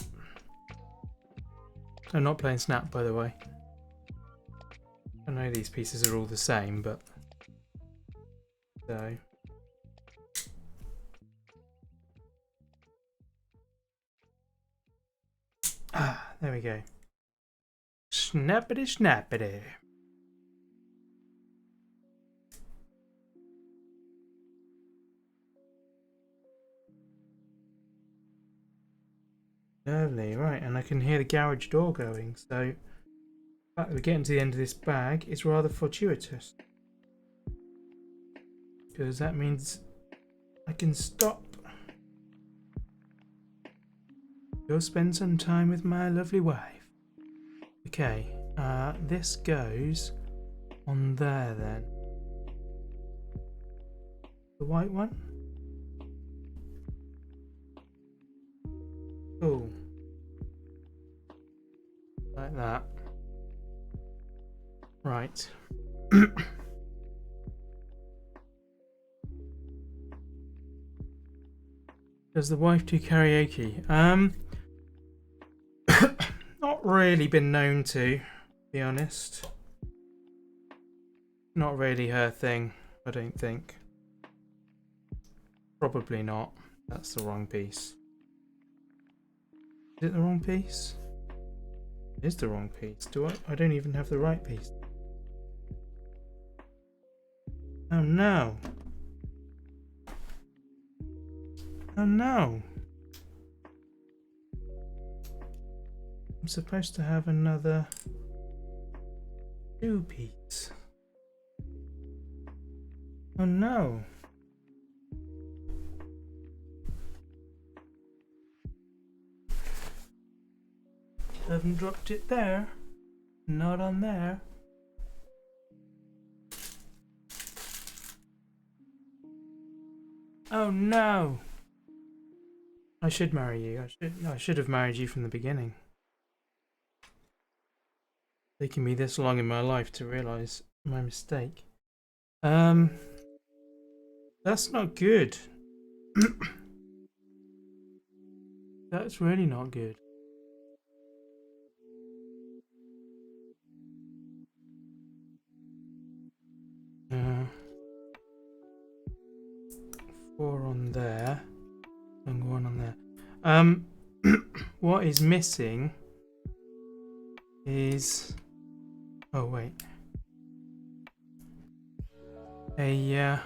I'm not playing Snap, by the way. I know these pieces are all the same, but... So... Ah, there we go. Snappity snappity. Lovely, right, and I can hear the garage door going, so the fact that we're getting to the end of this bag is rather fortuitous. Because that means I can stop. Go spend some time with my lovely wife. Okay, this goes on there then. The white one? Cool. Like that. Right. Does the wife do karaoke? Not really been known to be honest. Not really her thing, I don't think. Probably not. That's the wrong piece. Is it the wrong piece? It is the wrong piece. Do I don't even have the right piece. Oh no. Oh no. I'm supposed to have another 2 piece. Oh no. Haven't dropped it there. Not on there. Oh no. I should marry you. I should have married you from the beginning. Taking me this long in my life to realise my mistake. That's not good. That's really not good. Uh, 4 on there, and 1 on there. What is missing is... Oh wait. a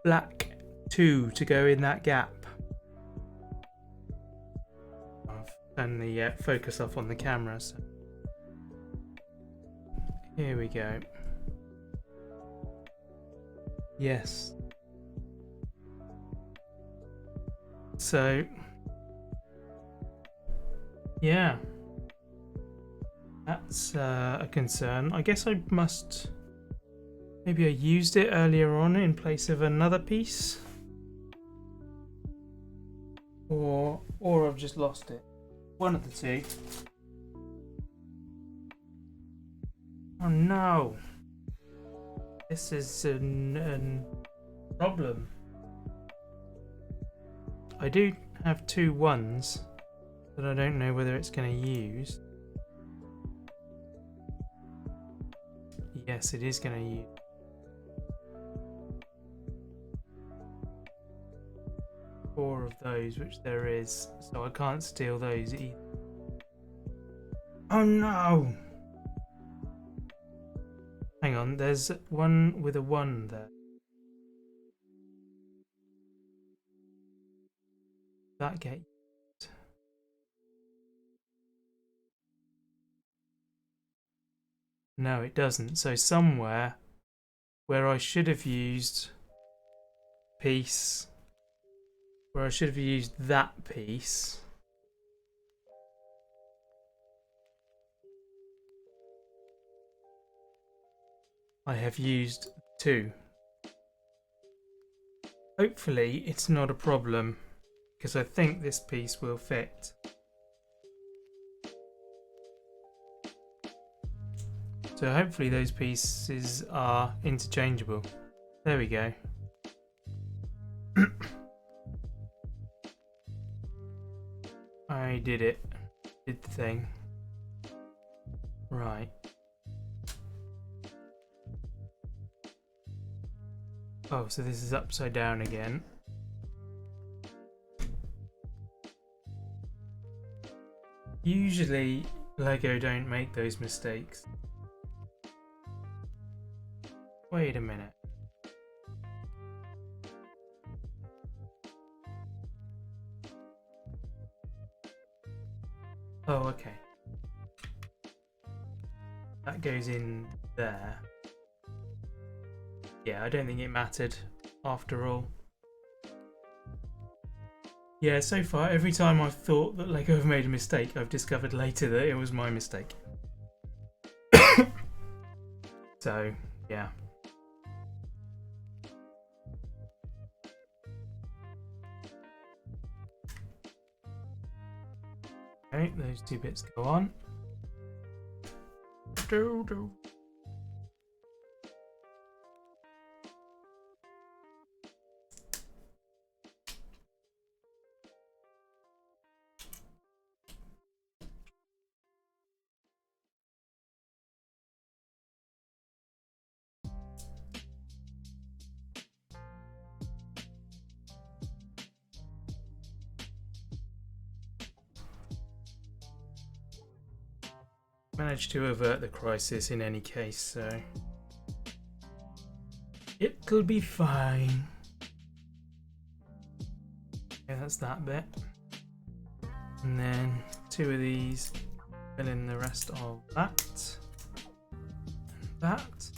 black 2 to go in that gap. I've turned the focus off on the camera, so here we go. Yes. So, yeah, that's a concern. I guess I must. Maybe I used it earlier on in place of another piece, or I've just lost it. One of the two. Oh no! This is a problem. I do have 2 1s that I don't know whether it's going to use. Yes, it is going to use. Four of those, which there is, so I can't steal those either. Oh no! Hang on, there's one with a 1 there. That get used? No, it doesn't. So somewhere where I should have used piece, where I should have used that piece, I have used 2. Hopefully it's not a problem, because I think this piece will fit. So hopefully those pieces are interchangeable. There we go. I did it. Did the thing. Right. Oh, so this is upside down again. Usually Lego don't make those mistakes. Wait a minute. Oh, okay. That goes in there. Yeah, I don't think it mattered after all. Yeah, so far, every time I've thought that Lego have made a mistake, I've discovered later that it was my mistake. So, yeah. Okay, those 2 bits go on. Do. Managed to avert the crisis in any case, so it'll be fine. Okay, that's that bit. And then 2 of these, fill in the rest of that. That.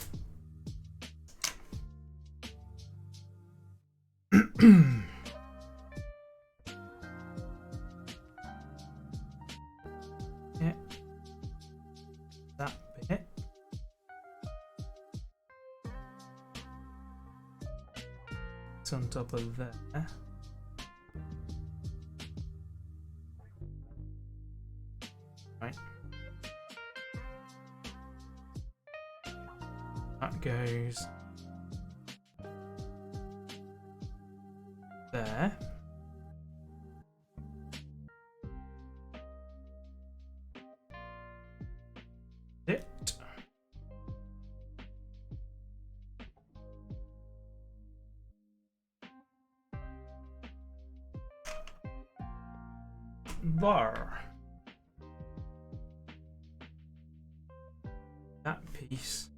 Yeah. That bit. It's on top of there. Right. That goes there. It. Bar. That piece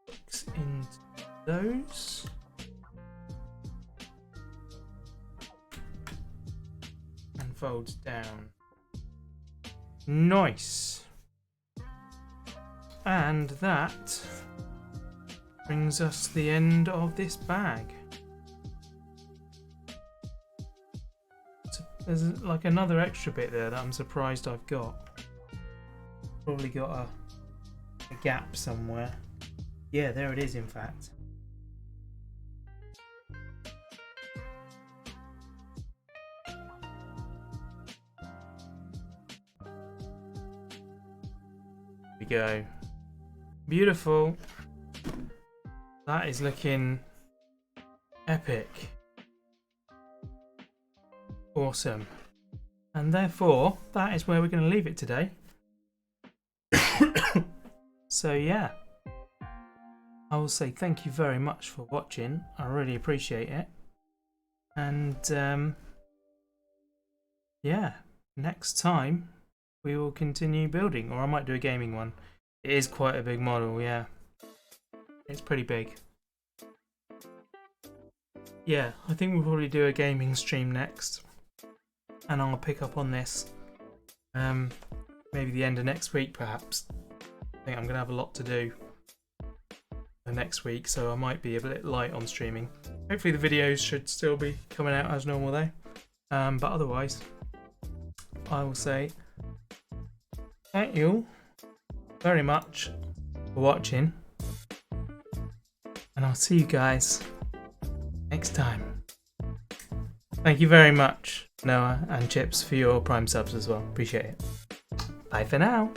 hooks into those. And folds down. Nice. And that brings us to the end of this bag. So there's like another extra bit there that I'm surprised I've got. Probably got a gap somewhere. Yeah, there it is in fact. There we go. Beautiful. That is looking epic. Awesome. And therefore, that is where we're going to leave it today. So yeah, I will say thank you very much for watching. I really appreciate it. And yeah, next time we will continue building, or I might do a gaming one. It is quite a big model, yeah. It's pretty big. Yeah, I think we'll probably do a gaming stream next. And I'll pick up on this. Maybe the end of next week perhaps. I think I'm going to have a lot to do for next week, so I might be a bit light on streaming. Hopefully the videos should still be coming out as normal though. But otherwise, I will say thank you very much for watching. And I'll see you guys next time. Thank you very much, Noah and Chips, for your Prime subs as well. Appreciate it. Bye for now.